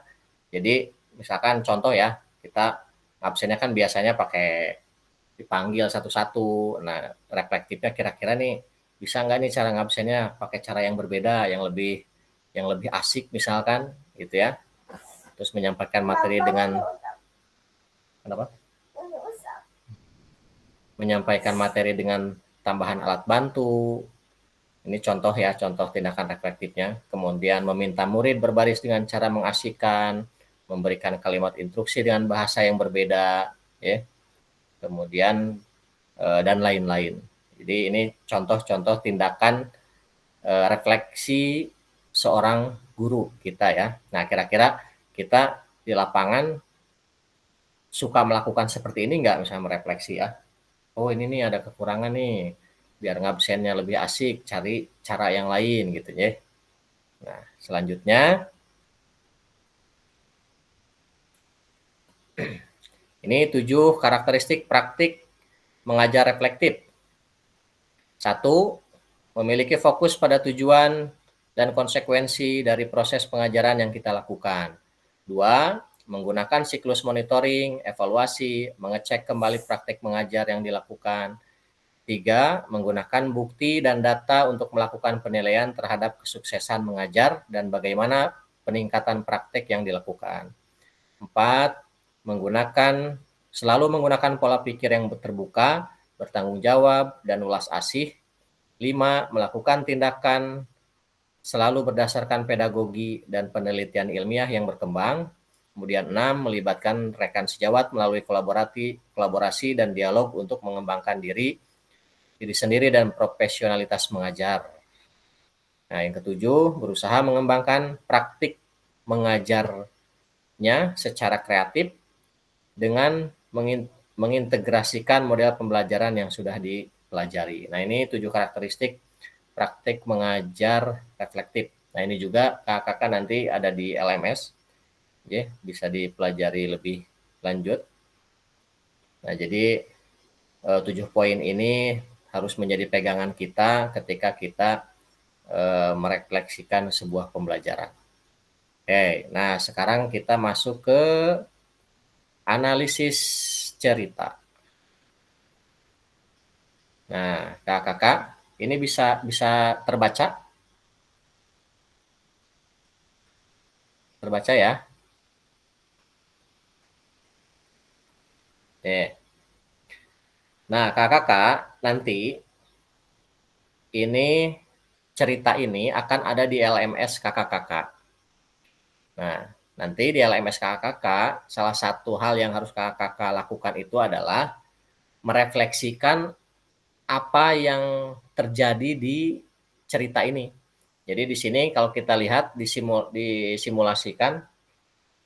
Jadi, misalkan contoh ya, kita absennya kan biasanya pakai dipanggil satu-satu. Nah, reflektifnya kira-kira nih, bisa nggak nih cara ngabsennya pakai cara yang berbeda, yang lebih asik misalkan, gitu ya. Terus menyampaikan materi dengan menyampaikan materi dengan tambahan alat bantu. Ini contoh ya, contoh tindakan reflektifnya. Kemudian meminta murid berbaris dengan cara mengasyikkan, memberikan kalimat instruksi dengan bahasa yang berbeda, ya. Kemudian dan lain-lain. Jadi ini contoh-contoh tindakan refleksi seorang guru kita ya. Nah, kira-kira kita di lapangan suka melakukan seperti ini nggak, misalnya merefleksi ya. Oh, ini nih ada kekurangan nih, biar ngabsennya lebih asik, cari cara yang lain gitu ya. Nah, selanjutnya ini 7 karakteristik praktik mengajar reflektif. 1. Memiliki fokus pada tujuan dan konsekuensi dari proses pengajaran yang kita lakukan. 2. Menggunakan siklus monitoring, evaluasi, mengecek kembali praktik mengajar yang dilakukan. 3. Menggunakan bukti dan data untuk melakukan penilaian terhadap kesuksesan mengajar dan bagaimana peningkatan praktik yang dilakukan. 4. Selalu menggunakan pola pikir yang terbuka, bertanggung jawab, dan ulas asih. 5. Melakukan tindakan selalu berdasarkan pedagogi dan penelitian ilmiah yang berkembang. Kemudian 6. Melibatkan rekan sejawat melalui kolaborasi dan dialog untuk mengembangkan diri sendiri dan profesionalitas mengajar. Nah, yang ketujuh, berusaha mengembangkan praktik mengajarnya secara kreatif dengan mengintegrasikan model pembelajaran yang sudah dipelajari. Nah, ini 7 karakteristik praktik mengajar reflektif. Nah, ini juga kakak nanti ada di LMS, ya, bisa dipelajari lebih lanjut. Nah, jadi 7 poin ini harus menjadi pegangan kita ketika kita merefleksikan sebuah pembelajaran. Oke, nah sekarang kita masuk ke analisis cerita. Nah, kakak, ini bisa terbaca? Terbaca ya? Oke. Nah, kakak, nanti ini cerita ini akan ada di LMS kakak. Nah, nanti di LMS kakak, salah satu hal yang harus kakak lakukan itu adalah merefleksikan apa yang terjadi di cerita ini. Jadi di sini kalau kita lihat disimulasikan,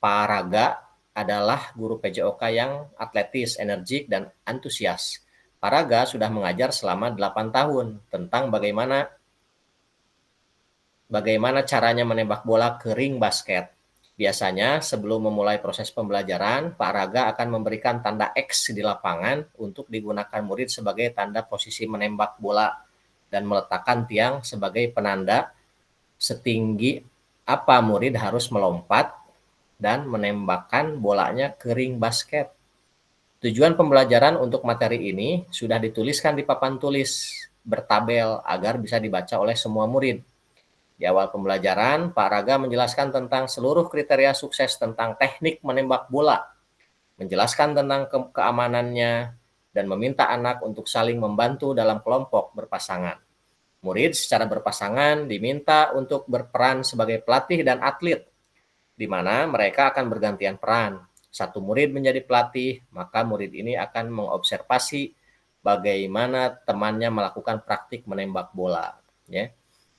Pak Raga adalah guru PJOK yang atletis, energik, dan antusias. Pak Raga sudah mengajar selama 8 tahun tentang bagaimana caranya menembak bola ke ring basket. Biasanya sebelum memulai proses pembelajaran, Pak Raga akan memberikan tanda X di lapangan untuk digunakan murid sebagai tanda posisi menembak bola dan meletakkan tiang sebagai penanda setinggi apa murid harus melompat dan menembakkan bolanya ke ring basket. Tujuan pembelajaran untuk materi ini sudah dituliskan di papan tulis bertabel agar bisa dibaca oleh semua murid. Di awal pembelajaran, Pak Raga menjelaskan tentang seluruh kriteria sukses tentang teknik menembak bola, menjelaskan tentang keamanannya, dan meminta anak untuk saling membantu dalam kelompok berpasangan. Murid secara berpasangan diminta untuk berperan sebagai pelatih dan atlet, di mana mereka akan bergantian peran. Satu murid menjadi pelatih, maka murid ini akan mengobservasi bagaimana temannya melakukan praktik menembak bola. Ya.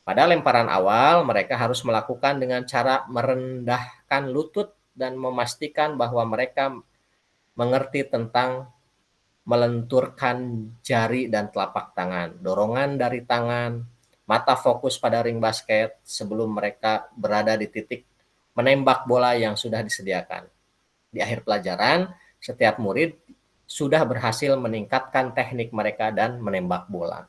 Pada lemparan awal, mereka harus melakukan dengan cara merendahkan lutut dan memastikan bahwa mereka mengerti tentang melenturkan jari dan telapak tangan, dorongan dari tangan, mata fokus pada ring basket sebelum mereka berada di titik menembak bola yang sudah disediakan. Di akhir pelajaran, setiap murid sudah berhasil meningkatkan teknik mereka dan menembak bola.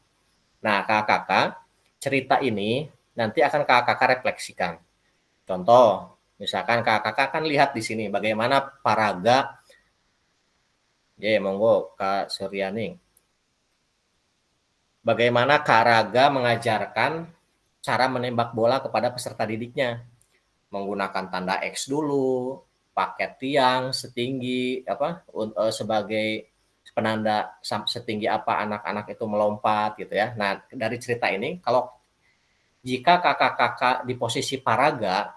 Nah, kakak-kakak, cerita ini nanti akan kakak-kakak refleksikan. Contoh, misalkan kakak-kakak kan lihat di sini bagaimana Pak Raga, monggo Kak Suryaning, bagaimana Kak Raga mengajarkan cara menembak bola kepada peserta didiknya, menggunakan tanda X dulu, pakai tiang setinggi sebagai penanda setinggi apa anak-anak itu melompat gitu ya. Nah, dari cerita ini, kalau jika kakak-kakak di posisi Pak Raga,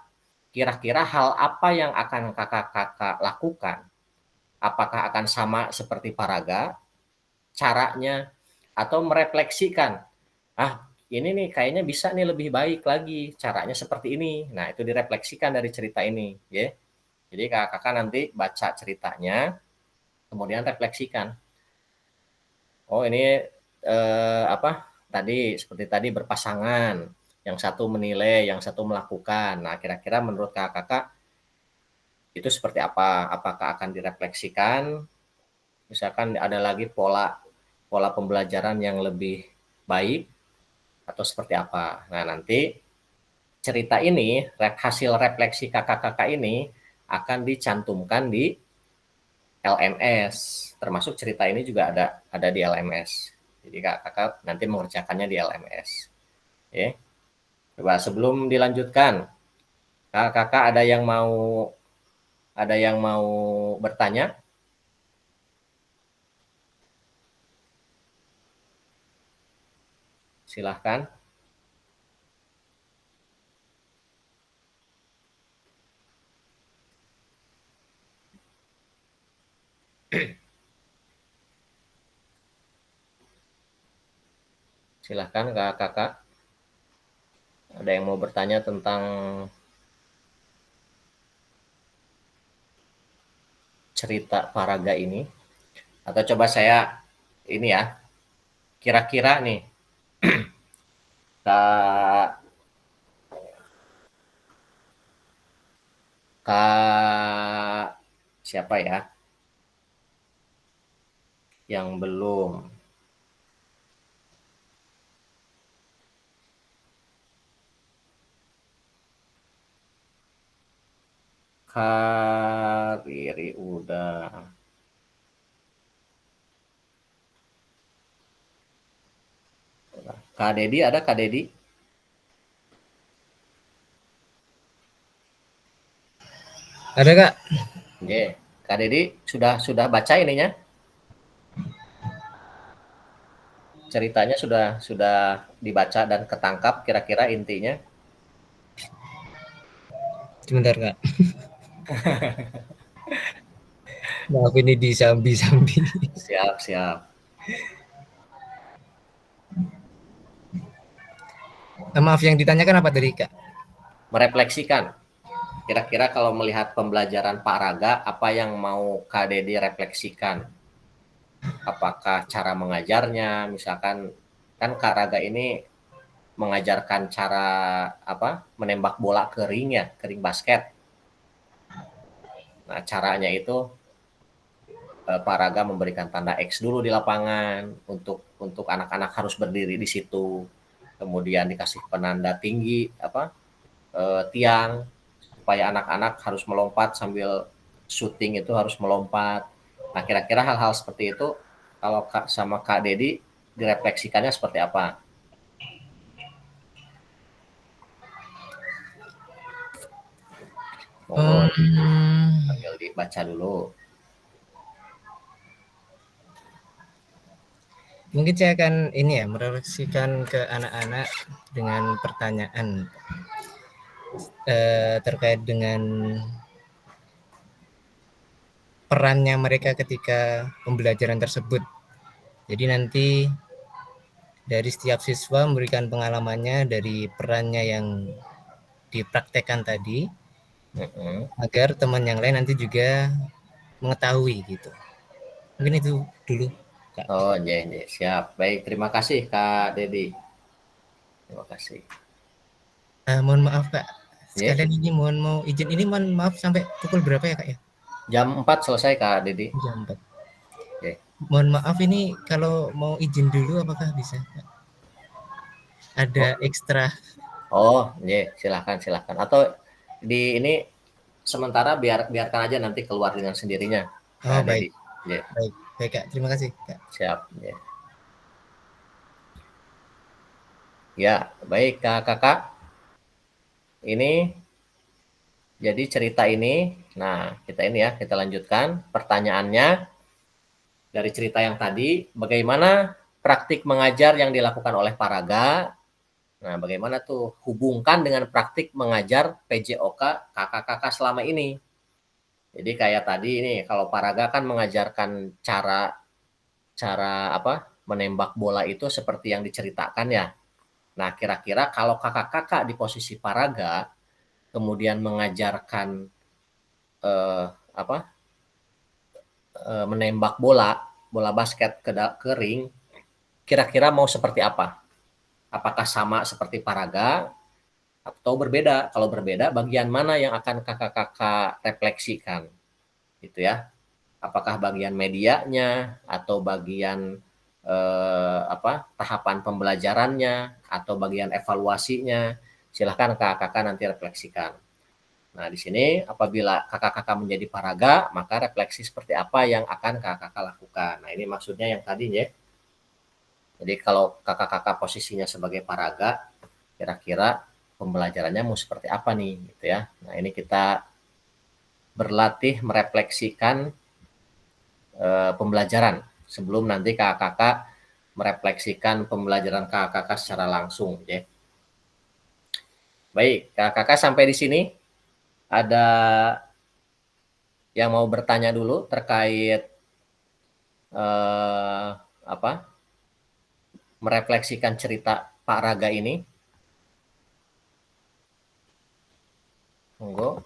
kira-kira hal apa yang akan kakak-kakak lakukan? Apakah akan sama seperti Pak Raga caranya, atau merefleksikan, ini nih kayaknya bisa nih lebih baik lagi, caranya seperti ini. Nah, itu direfleksikan dari cerita ini, ya. Jadi kakak-kakak nanti baca ceritanya, kemudian refleksikan. Oh, ini tadi seperti tadi berpasangan, yang satu menilai, yang satu melakukan. Nah, kira-kira menurut kakak-kakak itu seperti apa? Apakah akan direfleksikan? Misalkan ada lagi pola pembelajaran yang lebih baik atau seperti apa? Nah, nanti cerita ini, hasil refleksi kakak-kakak ini akan dicantumkan di LMS, termasuk cerita ini juga ada di LMS. Jadi kakak nanti mengerjakannya di LMS. Oke. Coba sebelum dilanjutkan, kakak ada yang mau bertanya? Silahkan. Silahkan kakak. Ada yang mau bertanya tentang cerita Pak Raga ini? Atau coba saya ini ya, kira-kira nih, Kak siapa ya yang belum? Kak Riri udah. Kak Dedi ada, Kak Dedi? Ada, Kak. Oke, Kak Dedi sudah baca ininya? Ceritanya sudah dibaca dan ketangkap kira-kira intinya? Sebentar, Kak. Maaf, ini disambi-sambi. Siap. Maaf, yang ditanyakan apa tadi, Kak? Merefleksikan. Kira-kira kalau melihat pembelajaran Pak Raga, apa yang mau Kak Dedi refleksikan? Apakah cara mengajarnya, misalkan kan Kak Raga ini mengajarkan cara menembak bola ke ring basket. Nah, caranya itu Pak Raga memberikan tanda X dulu di lapangan untuk anak-anak harus berdiri di situ. Kemudian dikasih penanda tinggi tiang supaya anak-anak harus melompat sambil syuting itu harus melompat. Nah, kira-kira hal-hal seperti itu kalau sama Kak Dedi direfleksikannya seperti apa? Sambil dibaca dulu. Mungkin saya akan ini ya merefleksikan ke anak-anak dengan pertanyaan terkait dengan perannya mereka ketika pembelajaran tersebut. Jadi nanti dari setiap siswa memberikan pengalamannya dari perannya yang dipraktekkan tadi, agar teman yang lain nanti juga mengetahui gitu. Mungkin itu dulu, Kak. Oh, iya, siap. Baik, terima kasih Kak Dedi. Terima kasih. Mohon maaf Kak, sekalian ini mohon maaf sampai pukul berapa ya Kak ya? Jam 4 selesai Kak Dedi. Jam 4. Okay. Mohon maaf ini kalau mau izin dulu apakah bisa Kak? Ada ekstra. Oh, iya, silakan. Atau di ini sementara biarkan aja nanti keluar dengan sendirinya. Oh, baik. Yeah. Baik Kak, terima kasih Kak. Siap. Yeah. Ya, baik Kakak. Ini jadi cerita ini, nah kita lanjutkan pertanyaannya dari cerita yang tadi, bagaimana praktik mengajar yang dilakukan oleh Pak Raga. Nah, bagaimana tuh hubungkan dengan praktik mengajar PJOK kakak-kakak selama ini. Jadi kayak tadi ini, kalau Pak Raga kan mengajarkan cara menembak bola itu seperti yang diceritakan ya. Nah, kira-kira kalau kakak-kakak di posisi Pak Raga, kemudian mengajarkan menembak bola basket ke ring, kira-kira mau seperti apa? Apakah sama seperti Pak Raga atau berbeda? Kalau berbeda, bagian mana yang akan kakak-kakak refleksikan? Gitu ya. Apakah bagian medianya atau bagian tahapan pembelajarannya atau bagian evaluasinya? Silahkan kakak-kakak nanti refleksikan. Nah, di sini apabila kakak-kakak menjadi Pak Raga, maka refleksi seperti apa yang akan kakak-kakak lakukan. Nah, ini maksudnya yang tadi ya. Jadi kalau kakak-kakak posisinya sebagai Pak Raga, kira-kira pembelajarannya mau seperti apa nih gitu ya. Nah, ini kita berlatih merefleksikan pembelajaran sebelum nanti kakak-kakak merefleksikan pembelajaran kakak-kakak secara langsung ya. Baik, kakak-kakak sampai di sini ada yang mau bertanya dulu terkait merefleksikan cerita Pak Raga ini? Monggo.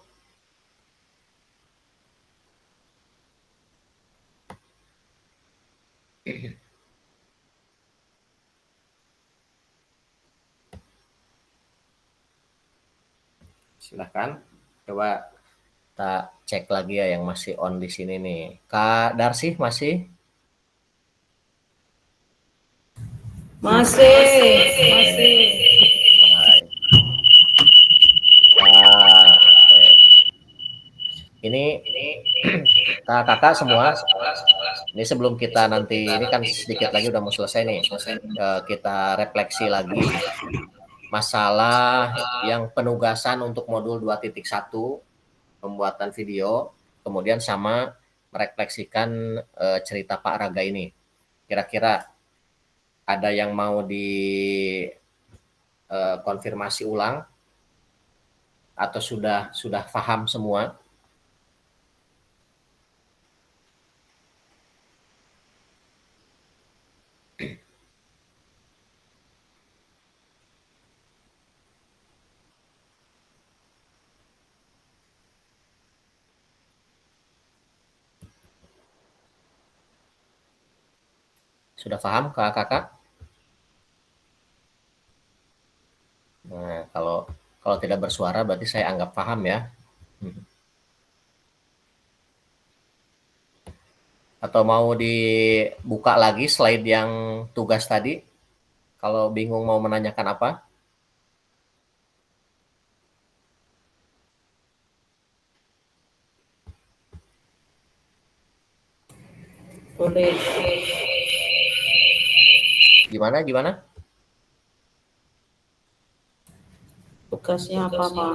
Silahkan. Coba kita cek lagi ya yang masih on di sini nih. Kak Darsi masih? Masih. Ini kakak semua. Ini sebelum kita nanti, ini kan sedikit lagi udah mau selesai nih. Kita refleksi lagi masalah yang penugasan untuk modul 2.1 pembuatan video, kemudian sama merefleksikan cerita Pak Raga ini. Kira-kira ada yang mau dikonfirmasi ulang atau sudah paham semua? Sudah paham kakak? Nah, kalau tidak bersuara berarti saya anggap paham ya. Atau mau dibuka lagi slide yang tugas tadi? Kalau bingung mau menanyakan apa? Boleh. Gimana? Tugasnya apa, Pak?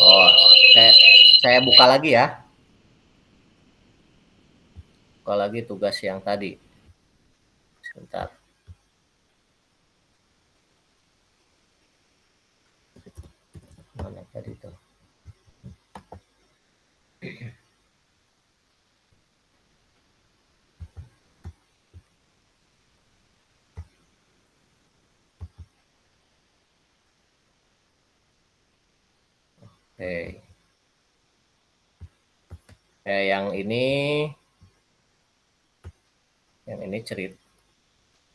Oh, saya buka lagi ya. Buka lagi tugas yang tadi. Sebentar. Mana tadi tuh? Oke. Yang ini cerita.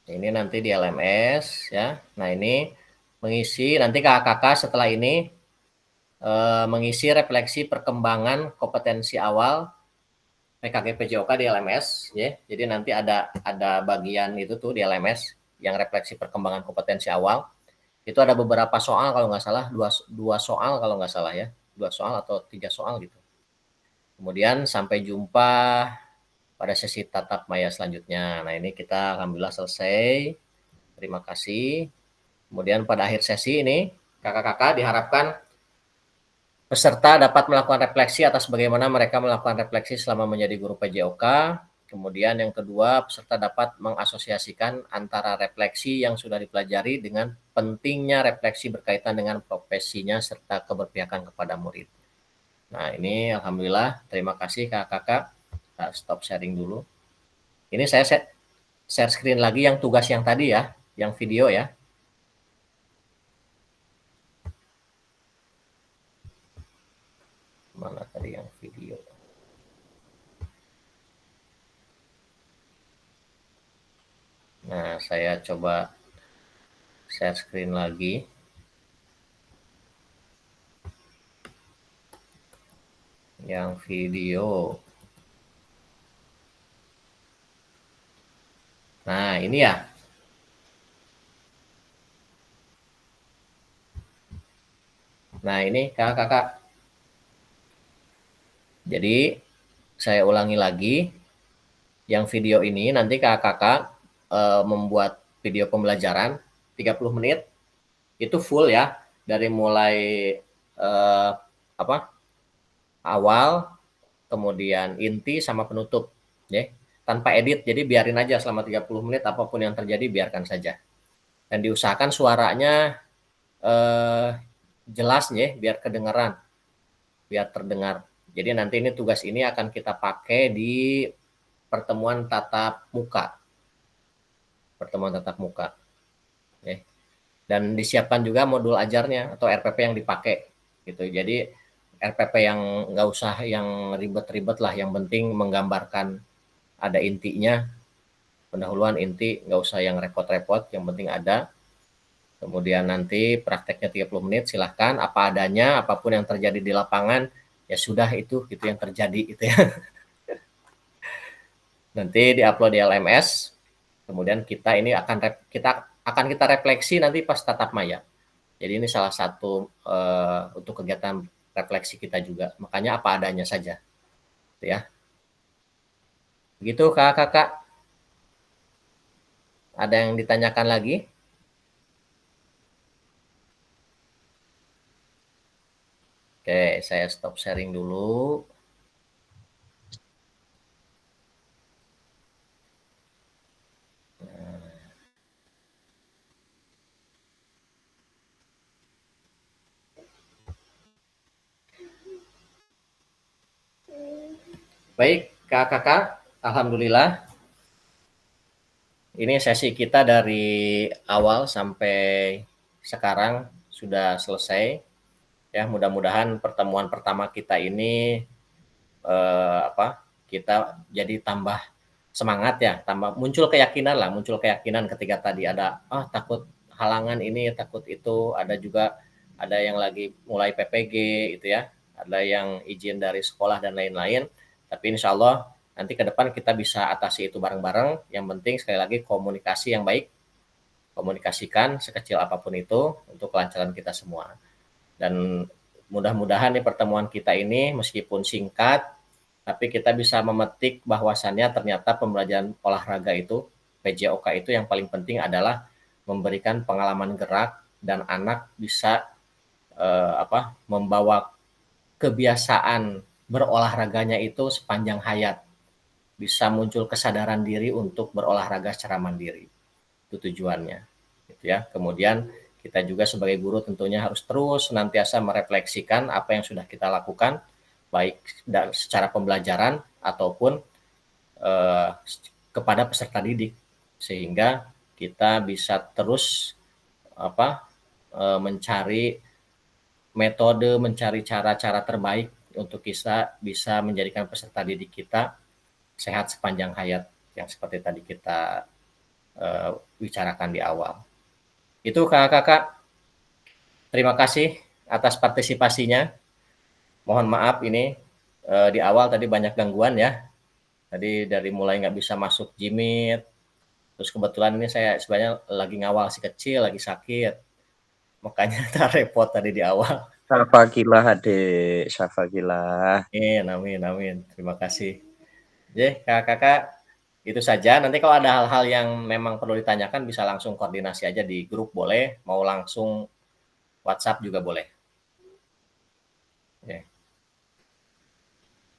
Ini nanti di LMS ya. Nah, ini mengisi nanti kakak-kakak setelah ini mengisi refleksi perkembangan kompetensi awal PKG PJOK di LMS ya. Jadi nanti ada bagian itu tuh di LMS yang refleksi perkembangan kompetensi awal. Itu ada beberapa soal kalau nggak salah, dua soal kalau nggak salah ya. 2 soal atau 3 soal gitu. Kemudian sampai jumpa pada sesi tatap maya selanjutnya. Nah, ini kita alhamdulillah selesai. Terima kasih. Kemudian pada akhir sesi ini, kakak-kakak diharapkan peserta dapat melakukan refleksi atas bagaimana mereka melakukan refleksi selama menjadi guru PJOK. Kemudian yang kedua, peserta dapat mengasosiasikan antara refleksi yang sudah dipelajari dengan pentingnya refleksi berkaitan dengan profesinya serta keberpihakan kepada murid. Nah, ini alhamdulillah, terima kasih kakak-kakak. Kita stop sharing dulu. Ini saya share screen lagi yang tugas yang tadi ya, yang video ya. Mana tadi yang video? Nah, saya coba share screen lagi. Yang video. Nah, ini ya. Nah, ini kakak-kakak. Jadi, saya ulangi lagi. Yang video ini nanti kakak-kakak membuat video pembelajaran 30 menit. Itu full ya. Dari mulai awal, kemudian inti sama penutup. Ya. Tanpa edit, jadi biarin aja selama 30 menit, apapun yang terjadi biarkan saja. Dan diusahakan suaranya jelas ya, biar kedengaran, biar terdengar. Jadi nanti ini tugas ini akan kita pakai di pertemuan tatap muka. Pertemuan tatap muka. Ya. Dan disiapkan juga modul ajarnya atau RPP yang dipakai. Gitu. Jadi RPP yang nggak usah yang ribet-ribet lah, yang penting menggambarkan ada intinya, pendahuluan inti, nggak usah yang repot-repot, yang penting ada. Kemudian nanti prakteknya 30 menit, silahkan apa adanya, apapun yang terjadi di lapangan, ya sudah itu yang terjadi gitu ya. Nanti diupload di LMS, kemudian kita akan kita refleksi nanti pas tatap maya. Jadi ini salah satu untuk kegiatan refleksi kita juga, makanya apa adanya saja, gitu ya. Begitu kakak-kakak. Ada yang ditanyakan lagi? Oke, saya stop sharing dulu. Baik, kakak-kakak, alhamdulillah. Ini sesi kita dari awal sampai sekarang sudah selesai. Ya, mudah-mudahan pertemuan pertama kita ini kita jadi tambah semangat ya, muncul keyakinan ketika tadi ada takut halangan ini, takut itu, ada yang lagi mulai PPG gitu ya, ada yang izin dari sekolah dan lain-lain. Tapi insya Allah nanti ke depan kita bisa atasi itu bareng-bareng. Yang penting sekali lagi komunikasi yang baik, komunikasikan sekecil apapun itu untuk kelancaran kita semua. Dan mudah-mudahan di pertemuan kita ini meskipun singkat, tapi kita bisa memetik bahwasannya ternyata pembelajaran olahraga itu, PJOK itu yang paling penting adalah memberikan pengalaman gerak dan anak bisa membawa kebiasaan berolahraganya itu sepanjang hayat. Bisa muncul kesadaran diri untuk berolahraga secara mandiri. Itu tujuannya. Gitu ya. Kemudian kita juga sebagai guru tentunya harus terus senantiasa merefleksikan apa yang sudah kita lakukan, baik secara pembelajaran ataupun kepada peserta didik, sehingga kita bisa terus mencari metode, mencari cara-cara terbaik untuk kita bisa menjadikan peserta didik kita sehat sepanjang hayat yang seperti tadi kita bicarakan di awal. Itu kakak-kakak, terima kasih atas partisipasinya. Mohon maaf ini di awal tadi banyak gangguan ya. Tadi dari mulai nggak bisa masuk Jimit, terus kebetulan ini saya sebenarnya lagi ngawal si kecil, lagi sakit. Makanya repot tadi di awal. Syafaqillah adik, syafaqillah. Amin. Terima kasih. Kakak-kakak, itu saja. Nanti kalau ada hal-hal yang memang perlu ditanyakan bisa langsung koordinasi aja di grup boleh, mau langsung WhatsApp juga boleh.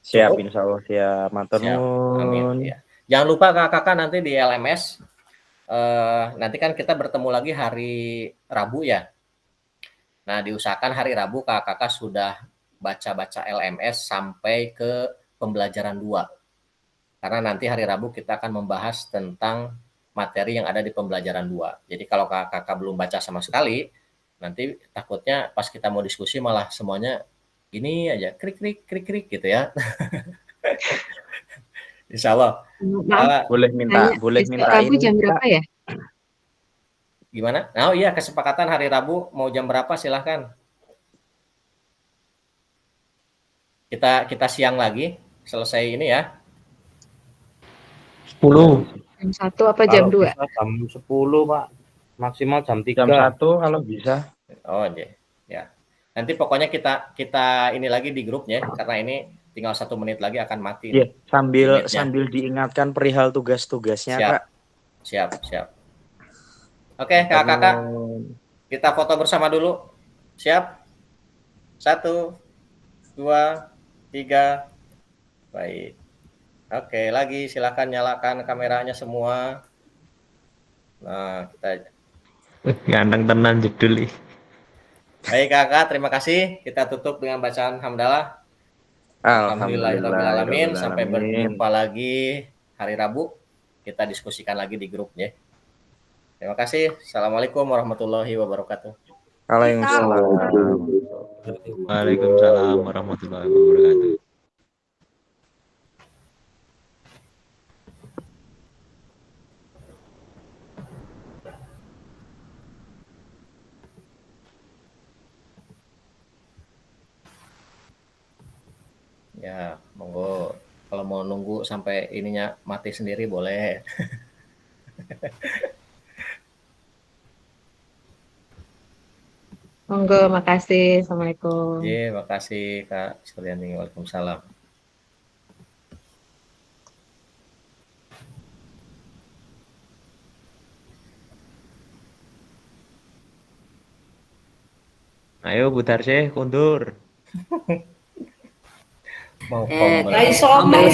Siap, insya Allah siap. Matur nuwun. Amin. Ya. Jangan lupa kakak-kakak nanti di LMS, nanti kan kita bertemu lagi hari Rabu ya. Nah, diusahakan hari Rabu kakak-kakak sudah baca-baca LMS sampai ke pembelajaran 2. Karena nanti hari Rabu kita akan membahas tentang materi yang ada di pembelajaran 2. Jadi kalau kakak-kakak belum baca sama sekali, nanti takutnya pas kita mau diskusi malah semuanya gini aja, krik gitu ya. Insya Allah. Boleh minta Rabu jam berapa ya? Gimana? Oh iya, kesepakatan hari Rabu mau jam berapa silahkan. Kita siang lagi, selesai ini ya. 10. Jam 1 apa jam 2? Jam 10, Pak. Maksimal jam 3. Jam 1 kalau bisa. Oh, ya. Nanti pokoknya kita ini lagi di grupnya karena ini tinggal 1 menit lagi akan mati. Iya, sambil diingatkan perihal tugas-tugasnya, Kak. Siap. Oke, kakak-kakak. Kita foto bersama dulu. Siap? 1, 2, 3. Baik. Oke, lagi silakan nyalakan kameranya semua. Nah, kita ganteng tenan jedul. Baik kakak, terima kasih. Kita tutup dengan bacaan hamdalah. Alhamdulillahirrahmanirrahim. Sampai berjumpa lagi hari Rabu. Kita diskusikan lagi di grup ya. Terima kasih. Assalamualaikum warahmatullahi wabarakatuh. Waalaikumsalam warahmatullahi wabarakatuh. Ya, monggo. Kalau mau nunggu sampai ininya mati sendiri boleh. Monggo, makasih. Assalamualaikum. Iya, makasih Kak Suryani. Waalaikumsalam. Ayo Butar sih, kundur. Mau Rai sombong.